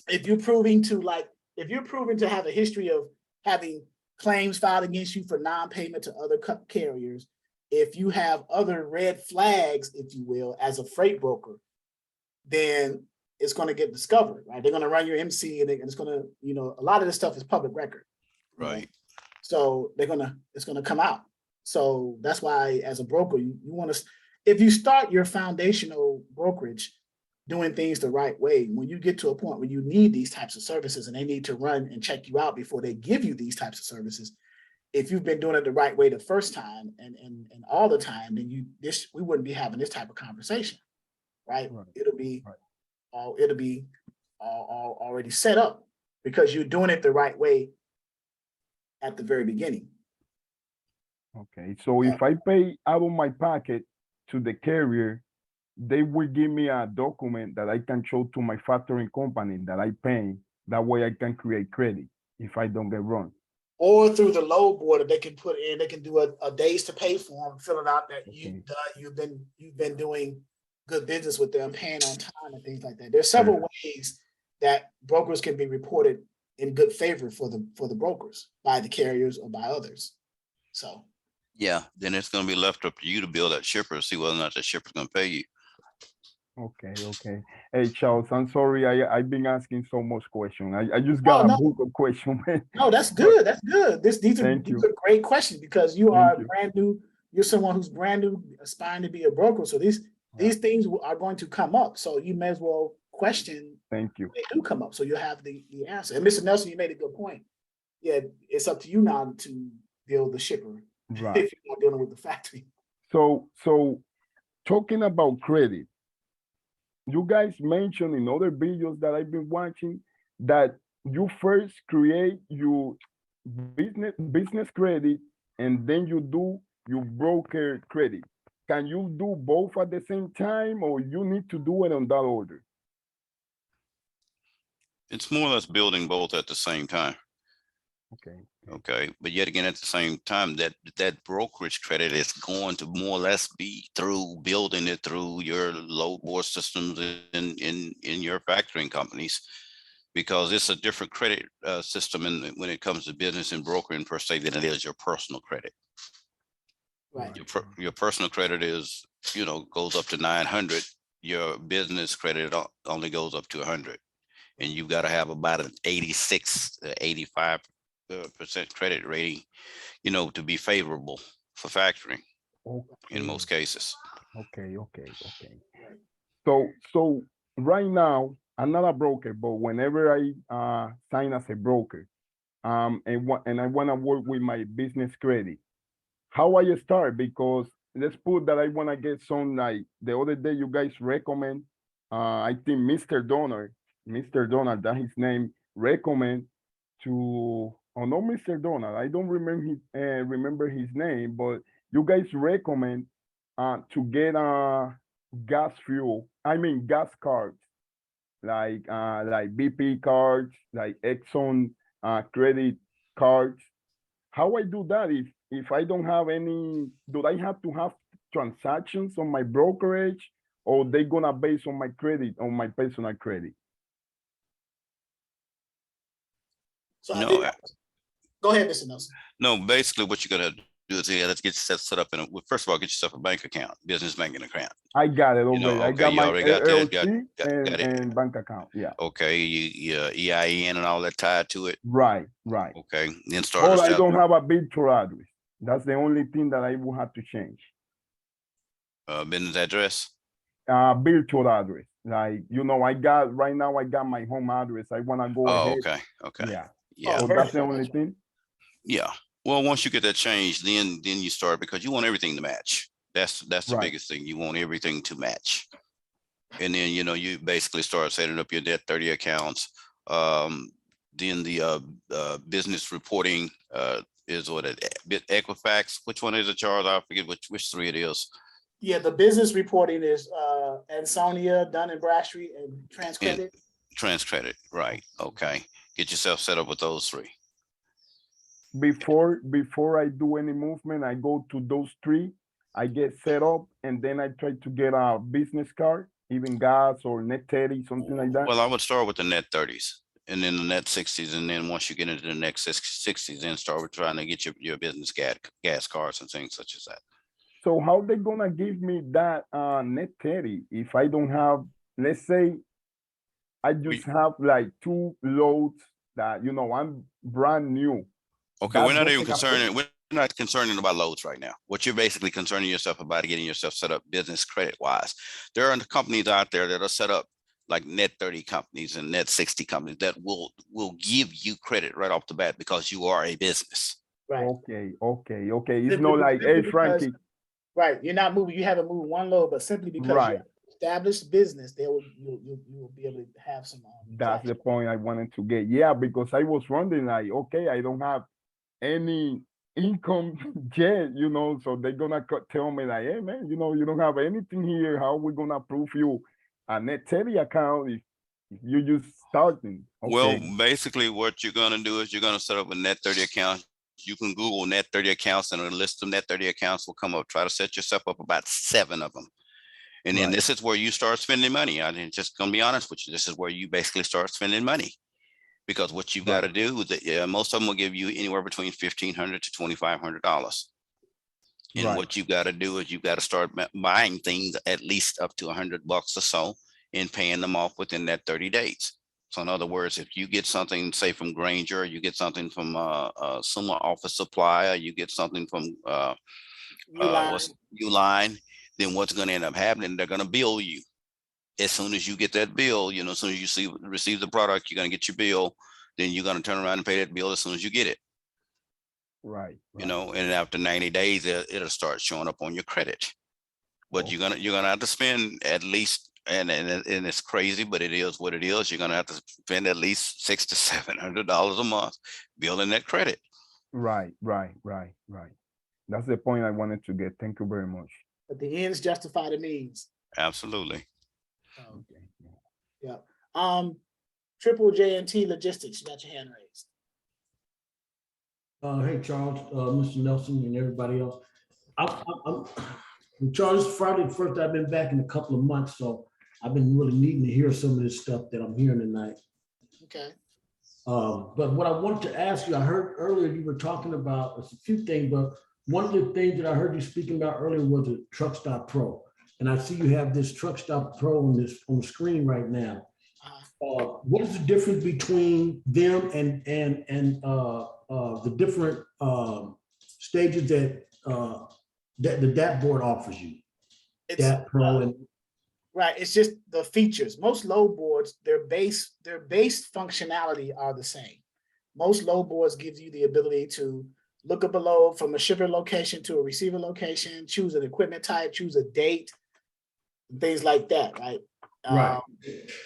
if you're proving to have a history of having claims filed against you for non-payment to other carriers, if you have other red flags, if you will, as a freight broker, then it's going to get discovered, right? They're going to run your MC, and it's going to, a lot of this stuff is public record.
Right.
So it's gonna come out. So that's why, as a broker, you want to, if you start your foundational brokerage doing things the right way, when you get to a point where you need these types of services and they need to run and check you out before they give you these types of services, if you've been doing it the right way the first time and all the time, then we wouldn't be having this type of conversation, right?
Right.
It'll be all already set up because you're doing it the right way at the very beginning.
Okay, so if I pay out of my pocket to the carrier, they will give me a document that I can show to my factoring company that I pay. That way I can create credit if I don't get wrong.
Or through the load board that they can put in, they can do a days to pay form, fill it out that
Okay.
you've been doing good business with them, paying on time and things like that. There's several ways that brokers can be reported in good favor for the brokers by the carriers or by others. So
Yeah, then it's gonna be left up to you to build that shipper, see whether or not the shipper's gonna pay you.
Okay. Hey, Charles, I'm sorry. I've been asking so much question. I just got a book of question, man.
No, that's good. That's good. These are great questions because you are brand new. You're someone who's brand new, aspiring to be a broker. So these things are going to come up. So you may as well question.
Thank you.
They do come up, so you'll have the answer. And Mr. Nelson, you made a good point. Yeah, it's up to you now to build the shipper,
Right.
if you're not dealing with the factory.
So talking about credit, you guys mentioned in other videos that I've been watching that you first create your business credit and then you do your broker credit. Can you do both at the same time, or you need to do it on that order?
It's more or less building both at the same time. Okay, but yet again, at the same time, that brokerage credit is going to more or less be through building it through your load board systems in your factoring companies, because it's a different credit system when it comes to business and brokering per se than it is your personal credit.
Right.
Your personal credit is, goes up to 900. Your business credit only goes up to 100, and you've got to have about an 86 to 85% credit rating, to be favorable for factoring in most cases.
Okay. So right now I'm not a broker, but whenever I sign as a broker, and I want to work with my business credit, how I start? Because let's put that I want to get some, like the other day you guys recommend, I think Mr. Donald, that his name, recommend to, oh no, Mr. Donald, I don't remember his name, but you guys recommend to get gas cards, like BP cards, like Exxon credit cards. How I do that if I don't have any? Do I have to have transactions on my brokerage, or they gonna base on my credit, on my personal credit?
So I think, go ahead, Mr. Nelson.
No, basically what you're gonna do is you let's get yourself set up in well, first of all, get yourself a bank account, business banking account.
I got it
You know,
already. I
okay,
got
you
my
already got that,
LLC
got it.
and bank account. Yeah.
Okay, your EIN and all that tied to it.
Right. Right.
Okay, then start.
Or I don't have a virtual address. That's the only thing that I will have to change.
Business address.
Virtual address. Like, you know, I got right now, I got my home address. I want to go
Oh,
ahead.
okay, okay.
Yeah.
Yeah,
So that's the only thing.
yeah. Well, once you get that changed, then you start because you want everything to match. That's the
Right.
biggest thing. You want everything to match. And then, you know, you basically start setting up your net 30 accounts. Then the business reporting is what Equifax. Which one is it, Charles? I forget which three it is.
Yeah, the business reporting is Ansonia, Dun and Bradstreet, and TransCredit.
TransCredit, right? Okay, get yourself set up with those three.
Before I do any movement, I go to those three. I get set up, and then I try to get a business card, even gas or net 30, something like that.
Well, I would start with the net 30s and then the net 60s. And then once you get into the next 60s, then start with trying to get your business gas cards and things such as that.
So how they gonna give me that net 30 if I don't have, let's say, I just have like 2 loads that, you know, I'm brand new.
Okay,
That
we're not even
doesn't affect-
concerned. We're not concerning about loads right now. What you're basically concerning yourself about getting yourself set up business credit wise. There are companies out there that are set up like net 30 companies and net 60 companies that will give you credit right off the bat because you are a business.
Right.
Okay. It's
Simply-
not like,
simply
hey,
because-
Frankie.
Right. You're not moving. You haven't moved one load, but simply because
Right.
you're established business, you will be able to have some.
That's the point I wanted to get. Yeah, because I was wondering, like, okay, I don't have any income yet, you know, so they're gonna tell me like, hey man, you know, you don't have anything here. How are we gonna approve you a net 30 account if you're just starting? Okay.
Well, basically what you're going to do is you're going to set up a net 30 account. You can Google net 30 accounts and a list of net 30 accounts will come up. Try to set yourself up about 7 of them. And then
Right.
this is where you start spending money. I'm just going to be honest with you. This is where you basically start spending money. Because what you've got to do is that most of them will give you anywhere between $1,500 to $2,500. And
Right.
what you've got to do is you've got to start buying things at least up to $100 or so and paying them off within that 30 days. So in other words, if you get something, say from Granger, you get something from some office supply, or you get something from Uline, then what's going to end up happening? They're going to bill you. As soon as you get that bill, you know, as soon as you receive the product, you're going to get your bill. Then you're going to turn around and pay that bill as soon as you get it.
Right.
You know, and after 90 days, it'll start showing up on your credit. But you're gonna have to spend at least, and it's crazy, but it is what it is. You're gonna have to spend at least $600 to $700 a month building that credit.
Right. That's the point I wanted to get. Thank you very much.
But the ends justify the means.
Absolutely.
Okay.
Yeah. Triple J&T Logistics, you got your hand raised.
Hey, Charles, Mr. Nelson, and everybody else. Charles, this is Friday the first I've been back in a couple of months, so I've been really needing to hear some of this stuff that I'm hearing tonight.
Okay.
But what I wanted to ask you, I heard earlier you were talking about a few things, but one of the things that I heard you speaking about earlier was the Truck Stop Pro. And I see you have this Truck Stop Pro on the screen right now. What is the difference between them and the different stages that the DAP board offers you? DAP Pro and
right. It's just the features. Most load boards, their base functionality are the same. Most load boards give you the ability to look up a load from a shipper location to a receiver location, choose an equipment type, choose a date, things like that, right?
Right.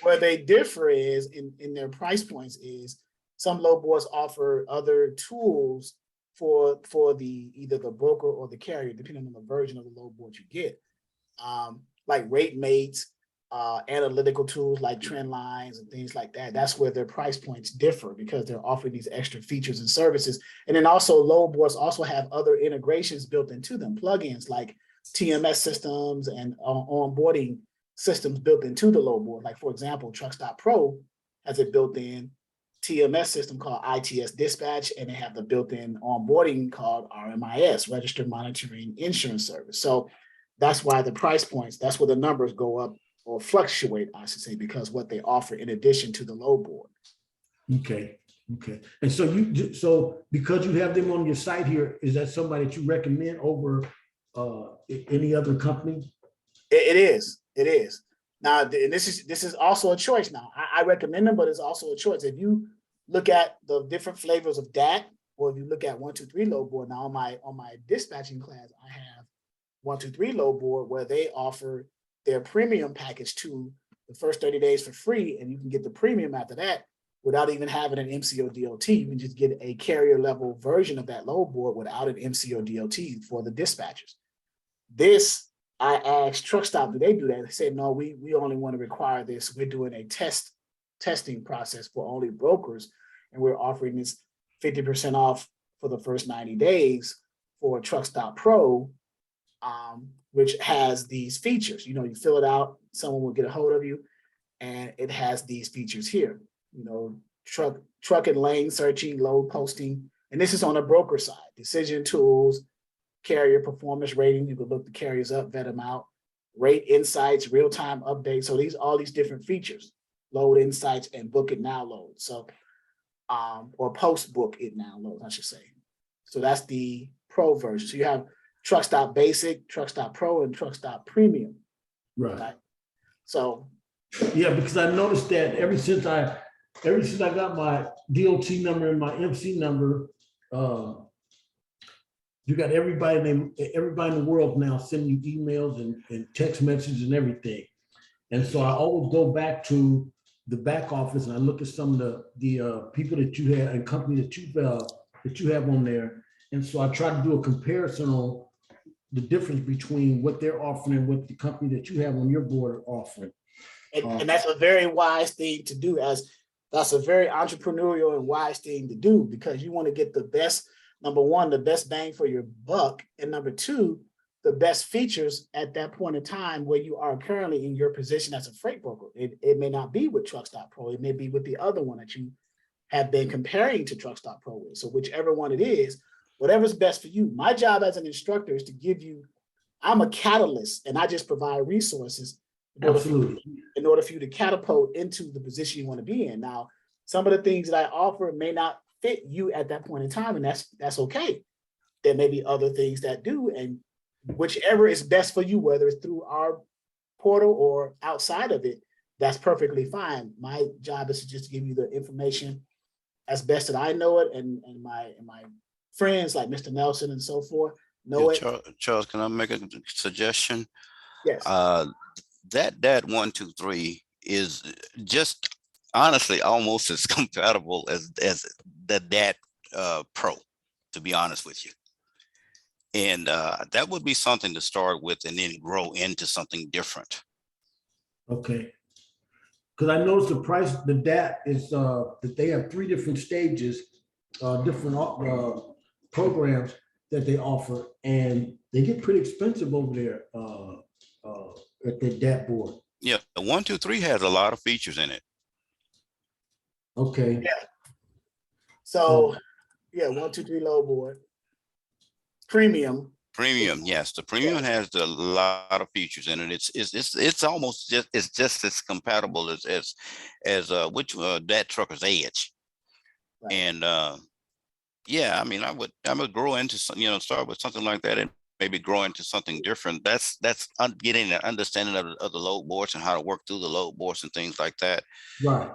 Where they differ is in their price points is some load boards offer other tools for either the broker or the carrier, depending on the version of the load board you get. Like rate mates, analytical tools like trend lines and things like that. That's where their price points differ because they're offering these extra features and services. And then also load boards also have other integrations built into them, plugins like TMS systems and onboarding systems built into the load board. Like for example, Truck Stop Pro has it built in TMS system called ITS Dispatch, and they have the built-in onboarding called RMIS, Registered Monitoring Insurance Service. So that's why the price points, that's where the numbers go up or fluctuate, I should say, because what they offer in addition to the load board.
Okay, okay. And so because you have them on your site here, is that somebody that you recommend over any other company?
It is. Now, and this is also a choice now. I recommend them, but it's also a choice. If you look at the different flavors of DAT, or if you look at 123 load board, now on my dispatching class, I have 123 load board where they offer their premium package to the first 30 days for free, and you can get the premium after that without even having an MCO DOT. You can just get a carrier level version of that load board without an MCO DOT for the dispatchers. This, I asked Truck Stop, do they do that? They said, no, we only want to require this. We're doing a testing process for only brokers, and we're offering this 50% off for the first 90 days for Truck Stop Pro, which has these features. You know, you fill it out, someone will get a hold of you, and it has these features here. You know, truck and lane searching, load posting, and this is on the broker side. Decision tools, carrier performance rating. You can look the carriers up, vet them out, rate insights, real-time updates. So all these different features, load insights and book it now load. So, or post book it now load, I should say. So that's the pro version. So you have Truck Stop Basic, Truck Stop Pro, and Truck Stop Premium.
Right.
So.
Yeah, because I noticed that ever since I got my DOT number and my MC number, you got everybody in the world now sending you emails and text messages and everything. And so I always go back to the back office and I look at some of the people that you have and company that you have on there. And so I try to do a comparison on the difference between what they're offering and what the company that you have on your board are offering.
And that's a very wise thing to do, that's a very entrepreneurial and wise thing to do, because you want to get the best, number one, the best bang for your buck, and number two, the best features at that point in time where you are currently in your position as a freight broker. It may not be with Truck Stop Pro, it may be with the other one that you have been comparing to Truck Stop Pro with. So whichever one it is, whatever's best for you. My job as an instructor is to give you, I'm a catalyst and I just provide resources
Absolutely.
in order for you to catapult into the position you want to be in. Now, some of the things that I offer may not fit you at that point in time, and that's okay. There may be other things that do, and whichever is best for you, whether it's through our portal or outside of it, that's perfectly fine. My job is to just give you the information as best that I know it, and my friends like Mr. Nelson and so forth know it.
Charles, can I make a suggestion?
Yes.
That 123 is just honestly almost as compatible as the DAT Pro, to be honest with you. And that would be something to start with and then grow into something different.
Okay. Because I noticed the price, the DAT is that they have 3 different stages, different programs that they offer, and they get pretty expensive over there at the DAT board.
Yeah, the 123 has a lot of features in it.
Okay.
Yeah. So, yeah, 123 load board. Premium.
Premium, yes, the premium has a lot of features in it. It's almost just as compatible as which that trucker's edge. Right. And yeah, I mean, I would grow into some, start with something like that and maybe grow into something different. That's getting an understanding of the load boards and how to work through the load boards and things like that.
Right.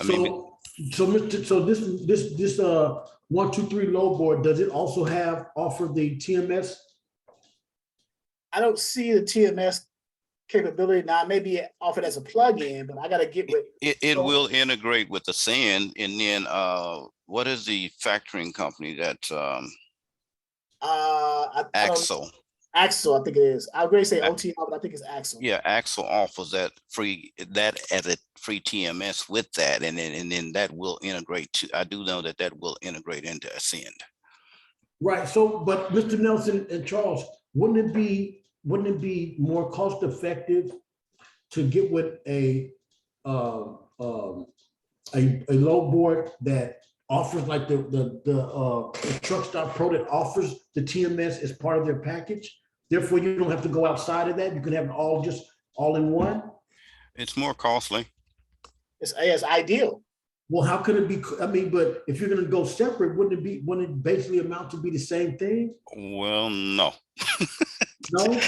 So this 123 load board, does it also offer the TMS?
I don't see the TMS capability now. Maybe offered as a plug-in, but I got to get with
it. Will integrate with the sand, and then what is the factoring company that Axle?
Axle, I think it is. I was going to say OTR, but I think it's Axle.
Yeah, Axle offers that as a free TMS with that, and then that will integrate to. I do know that will integrate into Ascend. Right.
So, but Mr. Nelson and Charles, wouldn't it be more cost effective to get with a a load board that offers like the Truck Stop Pro that offers the TMS as part of their package? Therefore, you don't have to go outside of that. You can have it all just all in one.
It's more costly.
It's ideal.
Well, how could it be? I mean, but if you're going to go separate, wouldn't it basically amount to be the same thing?
Well, no.
No.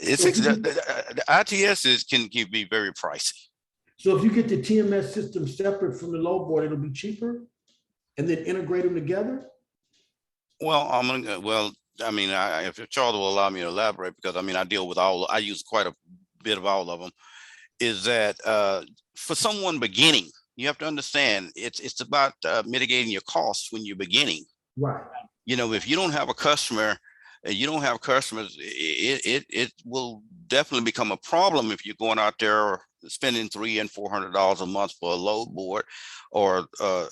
The ITS can be very pricey.
So if you get the TMS system separate from the load board, it'll be cheaper, and then integrate them together.
Well, I mean, if Charles will allow me to elaborate, because I mean, I use quite a bit of all of them, is that for someone beginning, you have to understand it's about mitigating your costs when you're beginning.
Right.
You know, if you don't have a customer, you don't have customers, it will definitely become a problem if you're going out there spending $300 and $400 a month for a load board or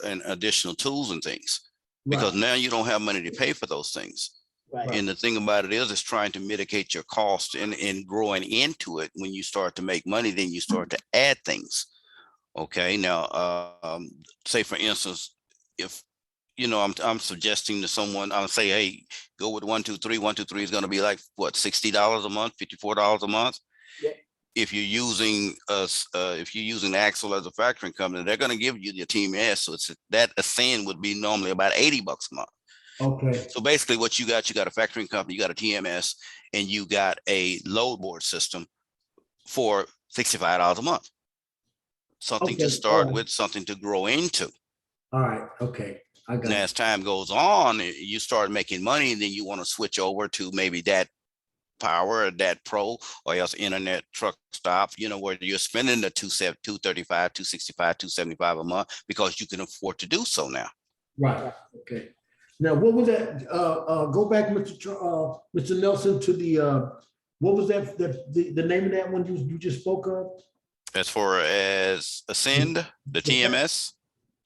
and additional tools and things, because now you don't have money to pay for those things.
Right.
And the thing about it is, it's trying to mitigate your cost and growing into it. When you start to make money, then you start to add things. Okay, now, say for instance, if you know, I'm suggesting to someone, I'll say, hey, go with 123. 123 is going to be like what, $60 a month, $54 a month.
Yep.
If you're using Axle as a factoring company, they're going to give you the TMS. So it's that ascend would be normally about $80 a month.
Okay.
So basically what you got a factoring company, you got a TMS, and you got a load board system for $65 a month. Something to start with, something to grow into.
All right. Okay. I got
And as time goes on, you start making money, and then you want to switch over to maybe that Power or that Pro, or else Internet Truck Stop, you know, where you're spending the $235, $265, $275 a month because you can afford to do so now.
Right. Okay. Now, what was that? Go back, Mr. Nelson, to the what was that? The name of that one you just spoke of?
As far as Ascend, the TMS.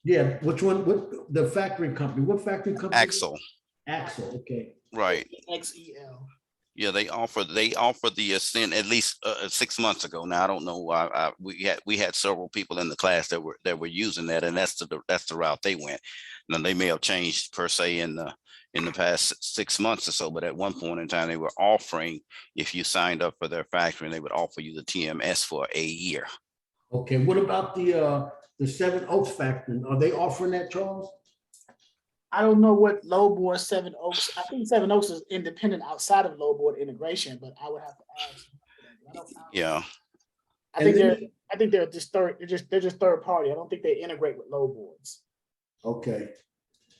Yeah. Which one? What the factory company? What factory company?
Axle.
Axle. Okay.
Right.
XEL.
Yeah, they offer the Ascend at least 6 months ago. Now I don't know why we had several people in the class that were using that, and that's the route they went. Now they may have changed per se in the past 6 months or so, but at one point in time they were offering, if you signed up for their factory, they would offer you the TMS for a year.
Okay. What about the Seven Oaks factory? Are they offering that, Charles?
I don't know what load board Seven Oaks. I think Seven Oaks is independent outside of load board integration, but I would have to ask.
Yeah.
I think they're just third party. I don't think they integrate with load boards.
Okay.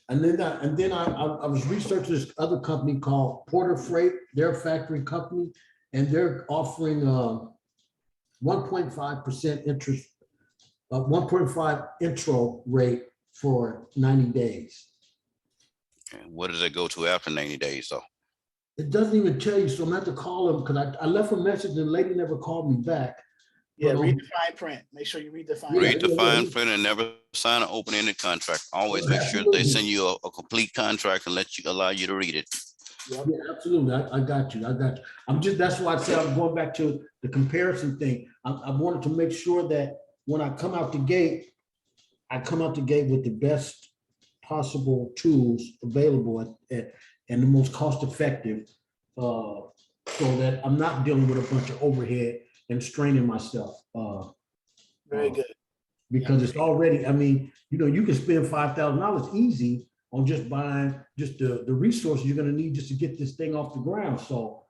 And then I was researching this other company called Porter Freight, their factory company, and they're offering 1.5% interest, 1.5 intro rate for 90 days.
And what does it go to after 90 days though?
It doesn't even tell you, so I'm gonna have to call them because I left a message and the lady never called me back.
Yeah,
But,
read the fine print. Make sure you read the fine
Read
print.
the fine print and never sign an open-ended contract. Always make sure they send you a complete contract and allow you to read it.
Yep.
Yeah, absolutely. I got you. That's why I said I'm going back to the comparison thing. I wanted to make sure that when I come out the gate, I come out the gate with the best possible tools available and the most cost effective, so that I'm not dealing with a bunch of overhead and straining myself.
Very good.
Because it's already, I mean, you can spend $5,000 easy on just buying just the resources you're going to need just to get this thing off the ground. So,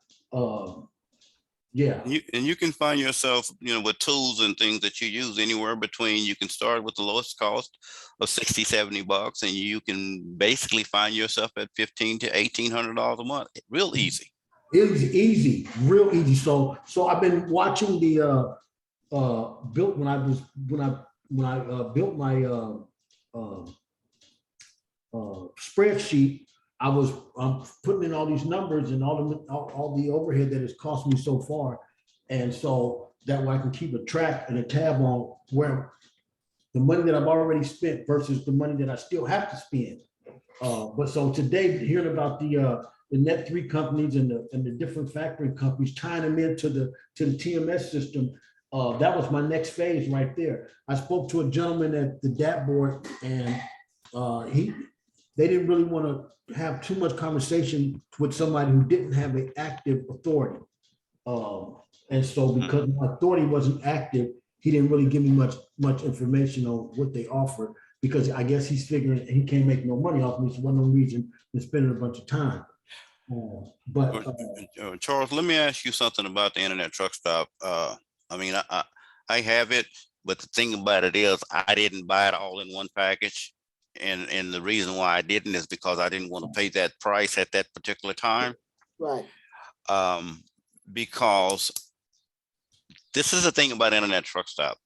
yeah.
And you can find yourself, with tools and things that you use anywhere between, you can start with the lowest cost of $60, $70, and you can basically find yourself at $1,500 to $1,800 a month. Real easy.
Easy, real easy. So I've been watching the built when I built my spreadsheet. I'm putting in all these numbers and all the overhead that has cost me so far, and so that way I can keep a track and a tab on where the money that I've already spent versus the money that I still have to spend. But so today, hearing about the Net 3 companies and the different factoring companies, tying them into the TMS system, that was my next phase right there. I spoke to a gentleman at the DAP board, and they didn't really want to have too much conversation with somebody who didn't have an active authority. And so because my authority wasn't active, he didn't really give me much information on what they offered, because I guess he's figuring he can't make no money off me. So one of the reason they're spending a bunch of time.
Charles, let me ask you something about the internet truck stop. I mean, I have it, but the thing about it is I didn't buy it all in one package. And the reason why I didn't is because I didn't want to pay that price at that particular time.
Right.
Because this is the thing about internet truck stop.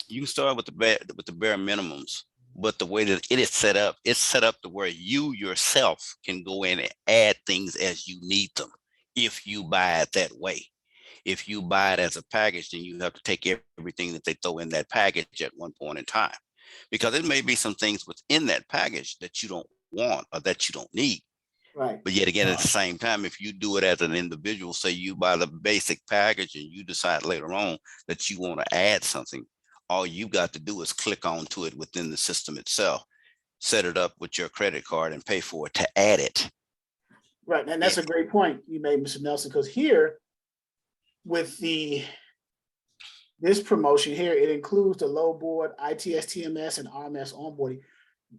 You can start with the bare minimums, but the way that it is set up, it's set up to where you yourself can go in and add things as you need them. If you buy it that way, if you buy it as a package, then you have to take everything that they throw in that package at one point in time, because it may be some things within that package that you don't want or that you don't need.
Right.
But yet again, at the same time, if you do it as an individual, say you buy the basic package and you decide later on that you want to add something, all you got to do is click onto it within the system itself, set it up with your credit card and pay for it to add it.
Right. And that's a great point you made, Mr. Nelson, because here with this promotion here, it includes the low board, ITS, TMS, and RMS onboarding.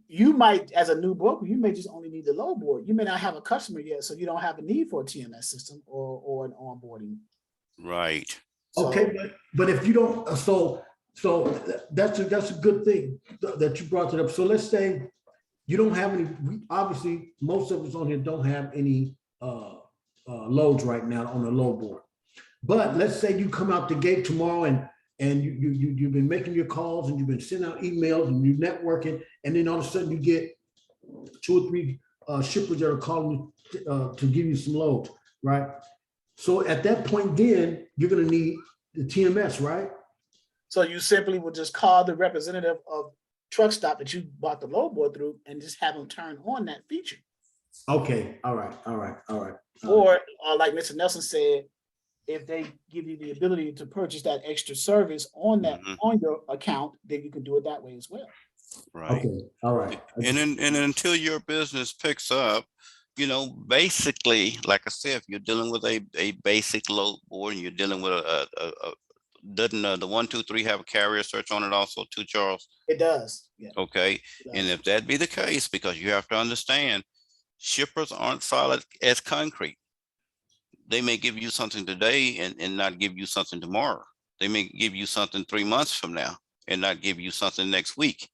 You might, as a new broker, you may just only need the low board. You may not have a customer yet, so you don't have a need for a TMS system or an onboarding.
Right.
So,
Okay, but if you don't, so that's a good thing that you brought it up. So let's say you don't have any. Obviously, most of us on here don't have any loads right now on the low board. But let's say you come out the gate tomorrow and you've been making your calls and you've been sending out emails and you're networking, and then all of a sudden you get 2 or 3 shippers that are calling you to give you some loads, right? So at that point, then you're going to need the TMS, right?
so you simply would just call the representative of truck stop that you bought the low board through and just have them turn on that feature.
Okay, all right.
Or like Mr. Nelson said, if they give you the ability to purchase that extra service on that on your account, then you can do it that way as well.
Right.
Okay, all right.
And until your business picks up, you know, basically, like I said, if you're dealing with a basic load board and you're dealing with doesn't the 1, 2, 3 have a carrier search on it also too, Charles?
It does. Yeah.
Okay.
It does.
And if that be the case, because you have to understand, shippers aren't solid as concrete. They may give you something today and not give you something tomorrow. They may give you something 3 months from now and not give you something next week.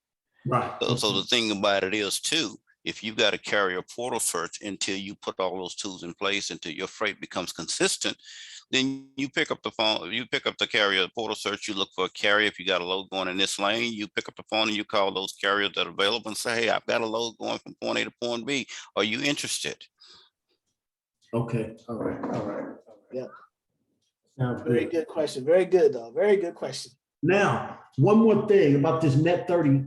Right.
So the thing about it is too, if you've got a carrier portal search until you put all those tools in place, until your freight becomes consistent, then you pick up the phone, you pick up the carrier portal search, you look for a carrier. If you got a load going in this lane, you pick up the phone and you call those carriers that are available and say, hey, I've got a load going from point A to point B. Are you interested?
Okay, all right.
Yeah.
Sounds
Very
good.
good question. Very good though. Very good question.
Now, one more thing about this net 30.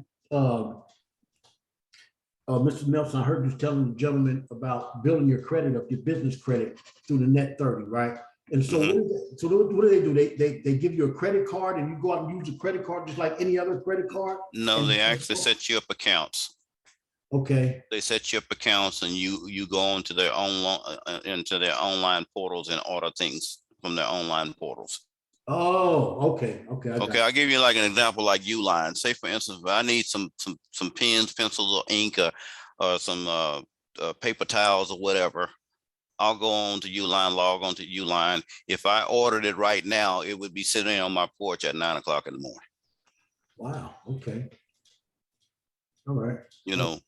Mr. Nelson, I heard you telling the gentleman about building your credit up, your business credit through the net 30, right? And so, what do they do? They give you a credit card and you go out and use a credit card just like any other credit card?
No,
And-
they actually set you up accounts.
Okay,
They set you up accounts and you go onto their into their online portals and order things from their online portals.
oh, okay.
Okay, I'll give you like an example, like Uline. Say for instance, if I need some pens, pencils, or ink, or some paper towels or whatever, I'll go on to Uline, log on to Uline. If I ordered it right now, it would be sitting on my porch at 9 o'clock in the morning.
Wow, okay. All right.
You know,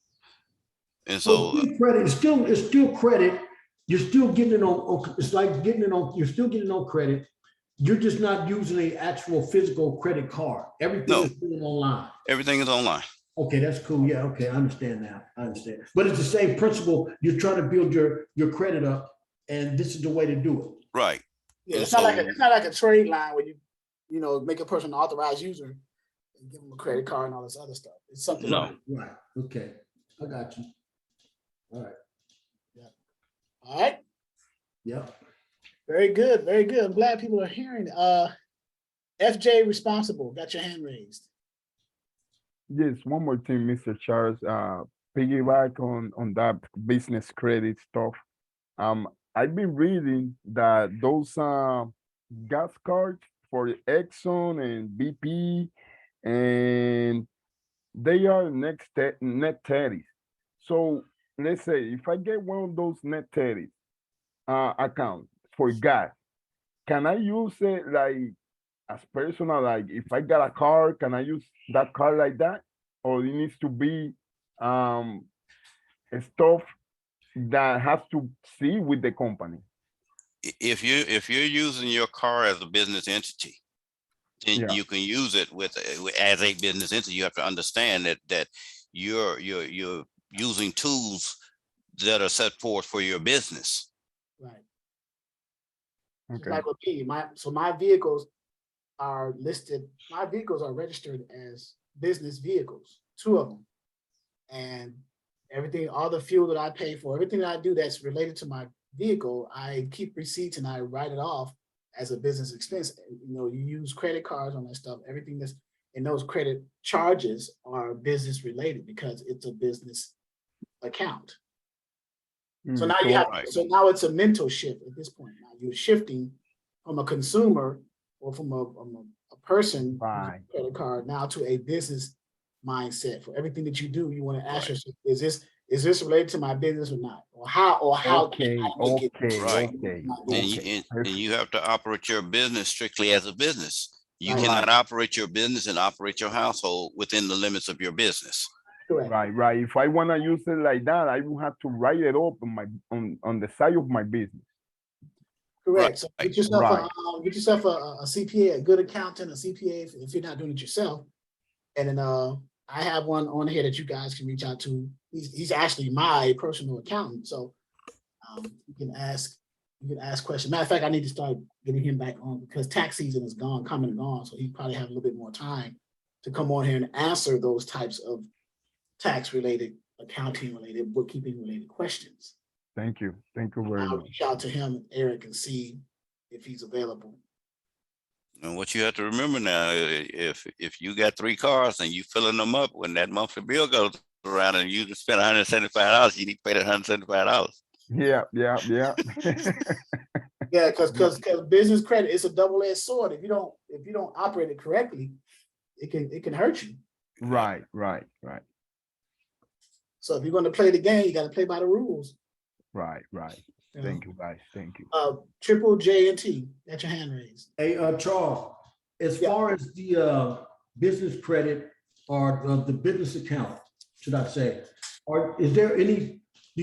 and
So
so
credit, it's still credit. You're still getting it on, it's like getting it on, you're still getting on credit. You're just not using an actual physical credit card. Everything
No.
is still online.
everything is online.
Okay, that's cool. Yeah, okay, I understand now. I understand. But it's the same principle. You're trying to build your credit up, and this is the way to do it.
Right.
Yeah, it's
So-
not like a trade line where you know make a person an authorized user and give them a credit card and all this other stuff. It's something.
No.
Right. Okay, I got you. All right.
All right.
Yep.
Very good. Very good. I'm glad people are hearing. FJ responsible, got your hand raised.
Yes, one more thing, Mr. Charles, piggyback on that business credit stuff. I've been reading that those gas cards for Exxon and BP, and they are net 30s. So let's say if I get one of those net 30s account for gas, can I use it like as personal? Like if I got a car, can I use that car like that? Or it needs to be stuff that has to see with the company?
If you're using your car as a business entity, then
Yeah.
you can use it as a business entity. You have to understand that you're using tools that are set forth for your business.
Right.
Okay.
Like with me, my vehicles are listed, my vehicles are registered as business vehicles, 2 of them. And everything, all the fuel that I pay for, everything that I do that's related to my vehicle, I keep receipts and I write it off as a business expense. You know, you use credit cards on that stuff, everything that's in those credit charges are business related because it's a business account. So now you have,
Right.
so now it's a mental shift at this point. Now you're shifting from a consumer or from a person
Right.
with a credit card now to a business mindset. For everything that you do, you want to ask
Right.
yourself, is this related to my business or not? Or how
Okay,
can I make it
Right.
okay,
my
And
business?
you, and you have to operate your business strictly as a business. You
Right.
cannot operate your business and operate your household within the limits of your business.
Correct.
Right. If I want to use it like that, I will have to write it up on the side of my business.
Correct. So
Right.
get yourself
Right.
get yourself a CPA, a good accountant, a CPA if you're not doing it yourself. And then I have one on here that you guys can reach out to. He's actually my personal accountant. So you can ask questions. Matter of fact, I need to start getting him back on because tax season is gone, come and gone. So he probably have a little bit more time to come on here and answer those types of tax related, accounting related, bookkeeping related questions.
Thank you very
I'll
much.
reach out to him, Eric, and see if he's available.
And what you have to remember now, if you got 3 cars and you filling them up, when that monthly bill goes around and you spend $175, you need to pay that $175.
Yeah.
Yeah, because business credit is a double-edged sword. If you don't operate it correctly, it can hurt you.
Right.
So if you're going to play the game, you got to play by the rules.
Right.
You know?
Thank you, guys. Thank you.
Triple J and T, got your hand raised.
Hey, Charles, as
Yeah.
far as the business credit or the business account, should I say, or is there any, do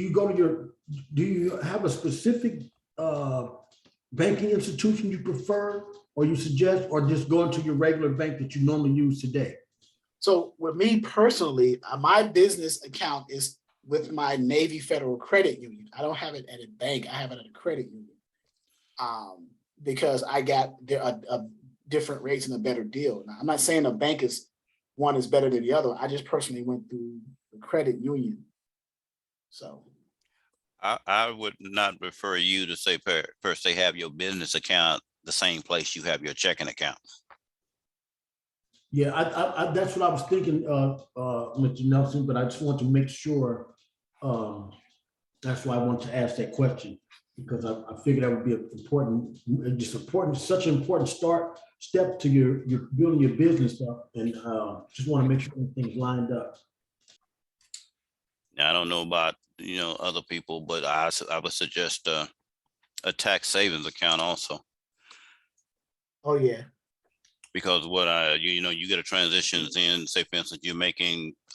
you have a specific banking institution you prefer or you suggest, or just go into your regular bank that you normally use today?
So with me personally, my business account is with my Navy Federal Credit Union. I don't have it at a bank. I have it at a credit union because I got a different rates and a better deal. Now, I'm not saying a bank one is better than the other. I just personally went through the credit union. So
I would not refer you to say per se have your business account the same place you have your checking account.
Yeah, I that's what I was thinking, Mr. Nelson, but I just want to make sure. That's why I wanted to ask that question, because I figured that would be such an important step to your building your business up, and just want to make sure everything's lined up.
Now, I don't know about, other people, but I would suggest a tax savings account also.
oh yeah.
Because what you get a transitions in, say for instance,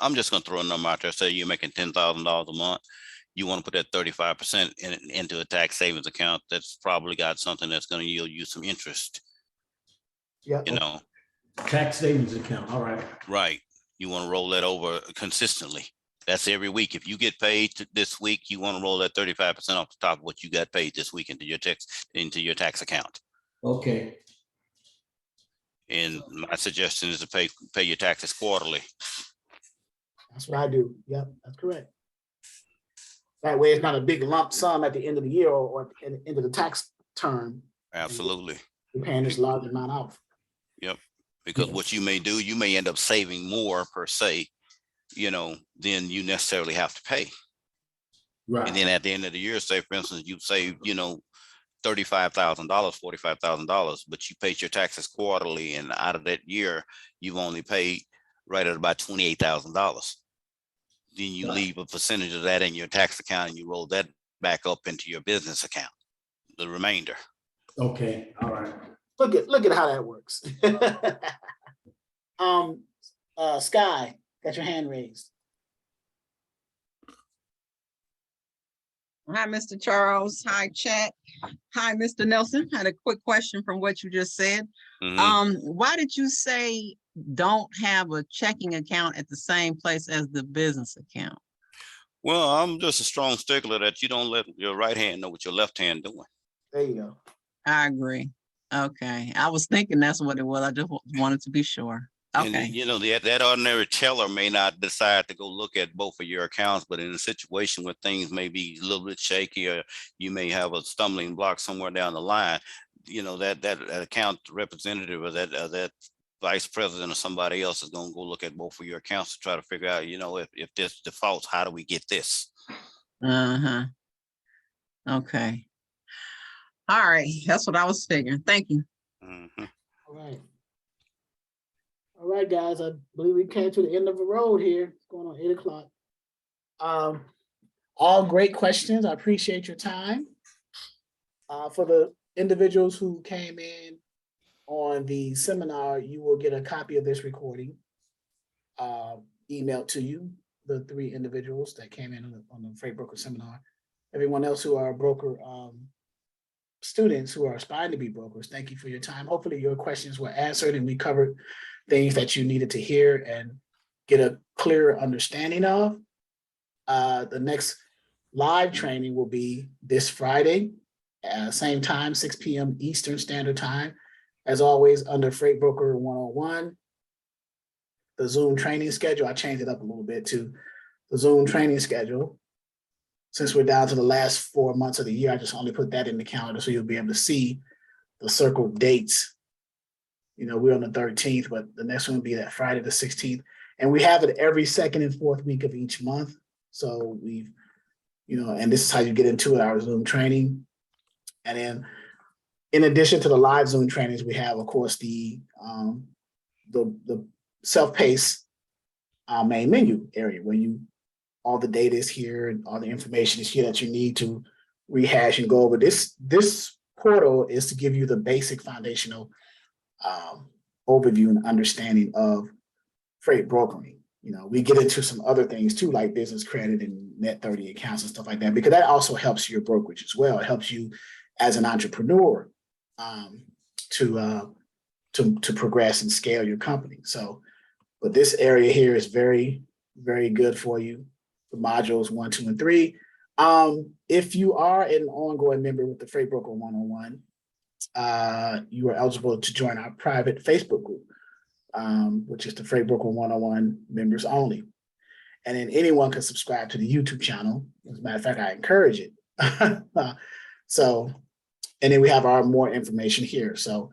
I'm just gonna throw a number out there, say you're making $10,000 a month. You want to put that 35% into a tax savings account that's probably got something that's gonna yield you some interest.
Yeah.
Tax savings account, all right.
Right. You want to roll that over consistently. That's every week. If you get paid this week, you want to roll that 35% off the top of what you got paid this week into your tax account.
Okay.
And my suggestion is to pay your taxes quarterly.
That's what I do. Yep, that's correct. That way it's not a big lump sum at the end of the year or at the end of the tax term.
Absolutely.
You're paying this large amount out.
Yep. Because what you may do, you may end up saving more per se, than you necessarily have to pay.
Right.
And then at the end of the year, say for instance, you've saved, $35,000, $45,000, but you paid your taxes quarterly, and out of that year, you've only paid right at about $28,000. Then you leave a percentage of that in your tax account, and you roll that back up into your business account, the remainder.
Okay, all right.
Look at how that works. Sky, got your hand raised.
Hi, Mr. Charles. Hi, Chat. Hi, Mr. Nelson. I had a quick question from what you just said.
Mhm.
Why did you say don't have a checking account at the same place as the business account?
Well, I'm just a strong stickler that you don't let your right hand know what your left hand doing.
There you go.
I agree. Okay, I was thinking that's what it was. I just wanted to be sure. Okay.
And that ordinary teller may not decide to go look at both of your accounts, but in a situation where things may be a little bit shaky, or you may have a stumbling block somewhere down the line, that account representative or that vice president or somebody else is going to go look at both of your accounts to try to figure out, if this defaults, how do we get this?
Uh-huh. Okay. All right, that's what I was figuring. Thank you.
Mhm.
All right, guys. I believe we came to the end of the road here. It's going on 8 o'clock. All great questions. I appreciate your time. For the individuals who came in on the seminar, you will get a copy of this recording emailed to you, the 3 individuals that came in on the freight broker seminar. Everyone else who are broker students who are aspiring to be brokers, thank you for your time. Hopefully your questions were answered and we covered things that you needed to hear and get a clearer understanding of. The next live training will be this Friday, same time, 6 p.m. Eastern Standard Time. As always, under Freight Broker 101. The Zoom training schedule, I changed it up a little bit to the Zoom training schedule. Since we're down to the last 4 months of the year, I just only put that in the calendar so you'll be able to see the circled dates. We're on the 13th, but the next one will be that Friday, the 16th. And we have it every second and fourth week of each month. So we've, and this is how you get into our Zoom training. And then in addition to the live Zoom trainings, we have, of course, the self-paced main menu area where all the data is here and all the information is here that you need to rehash and go over. This portal is to give you the basic foundational overview and understanding of freight brokering. We get into some other things too, like business credit and net 30 accounts and stuff like that, because that also helps your brokerage as well. It helps you as an entrepreneur to progress and scale your company. So, but this area here is very, very good for you. The modules 1, 2, and 3. If you are an ongoing member with the Freight Broker 101, you are eligible to join our private Facebook group, which is the Freight Broker 101 members only. And then anyone can subscribe to the YouTube channel. As a matter of fact, I encourage it. And then we have our more information here. So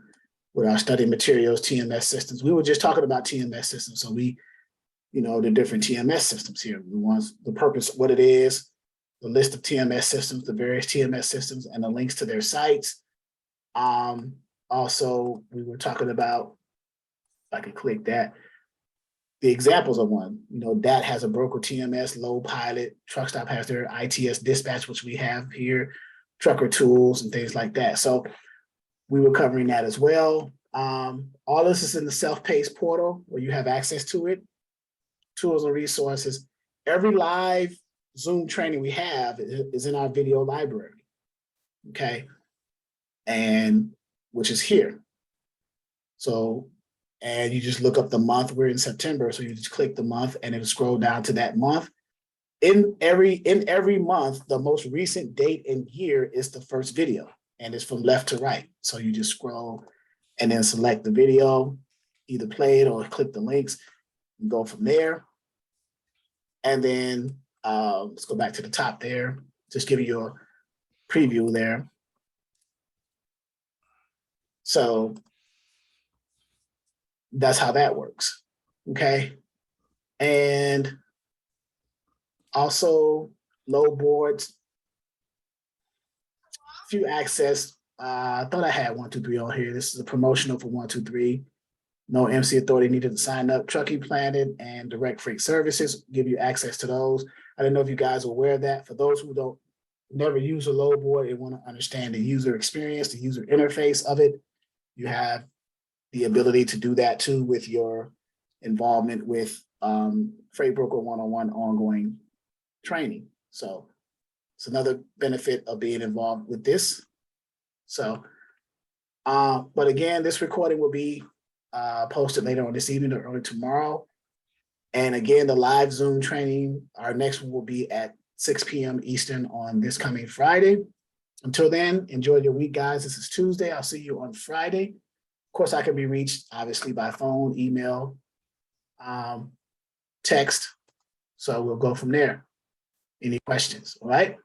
with our study materials, TMS systems, we were just talking about TMS systems. So the different TMS systems here. We want the purpose, what it is, the list of TMS systems, the various TMS systems, and the links to their sites. Also, we were talking about, if I can click that, the examples of one. DAT has a broker TMS, Load Pilot, Truckstop has their ITS Dispatch, which we have here, Trucker Tools, and things like that. So we were covering that as well. All this is in the self-paced portal where you have access to it. Tools and resources. Every live Zoom training we have is in our video library. Okay. And which is here. So, and you just look up the month. We're in September. So you just click the month and it'll scroll down to that month. In every month, the most recent date and year is the first video, and it's from left to right. So you just scroll and then select the video, either play it or click the links and go from there. And then let's go back to the top there, just giving you a preview there. So that's how that works. Okay. And also load boards, few access. I thought I had 1, 2, 3 on here. This is a promotional for 1, 2, 3. No MC authority needed to sign up. Trucking planted and direct freight services give you access to those. I don't know if you guys are aware of that. For those who don't never use a load board and want to understand the user experience, the user interface of it, you have the ability to do that too with your involvement with Freight Broker 101 ongoing training. So it's another benefit of being involved with this. So, but again, this recording will be posted later on this evening or early tomorrow. And again, the live Zoom training, our next one will be at 6 p.m. Eastern on this coming Friday. Until then, enjoy your week, guys. This is Tuesday. I'll see you on Friday. Of course, I can be reached obviously by phone, email, text. So we'll go from there. Any questions? All right.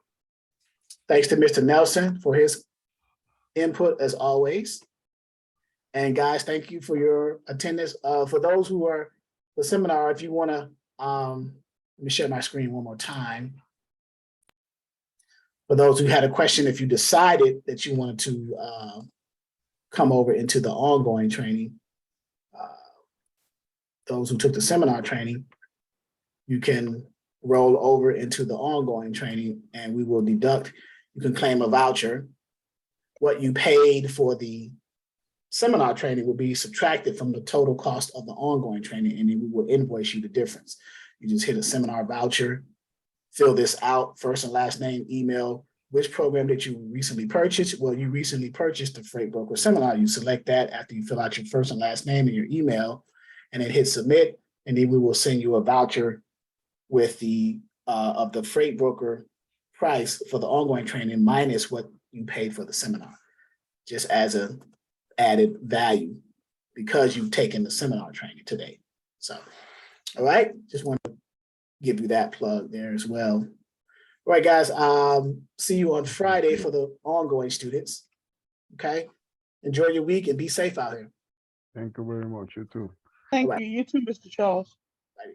Thanks to Mr. Nelson for his input as always. And guys, thank you for your attendance. For those who are the seminar, if you want to, let me share my screen one more time. For those who had a question, if you decided that you wanted to come over into the ongoing training, those who took the seminar training, you can roll over into the ongoing training and we will deduct, you can claim a voucher. What you paid for the seminar training will be subtracted from the total cost of the ongoing training, and then we will invoice you the difference. You just hit a seminar voucher, fill this out, first and last name, email, which program did you recently purchase? Well, you recently purchased the Freight Broker seminar. You select that after you fill out your first and last name and your email, and then hit submit, and then we will send you a voucher with the of the Freight Broker price for the ongoing training minus what you paid for the seminar, just as a added value because you've taken the seminar training today. So, all right, just want to give you that plug there as well. All right, guys, see you on Friday for the ongoing students. Okay, enjoy your week and be safe out here.
Thank you very much. You too.
Thank
Right.
you. You too, Mr. Charles.
Bye.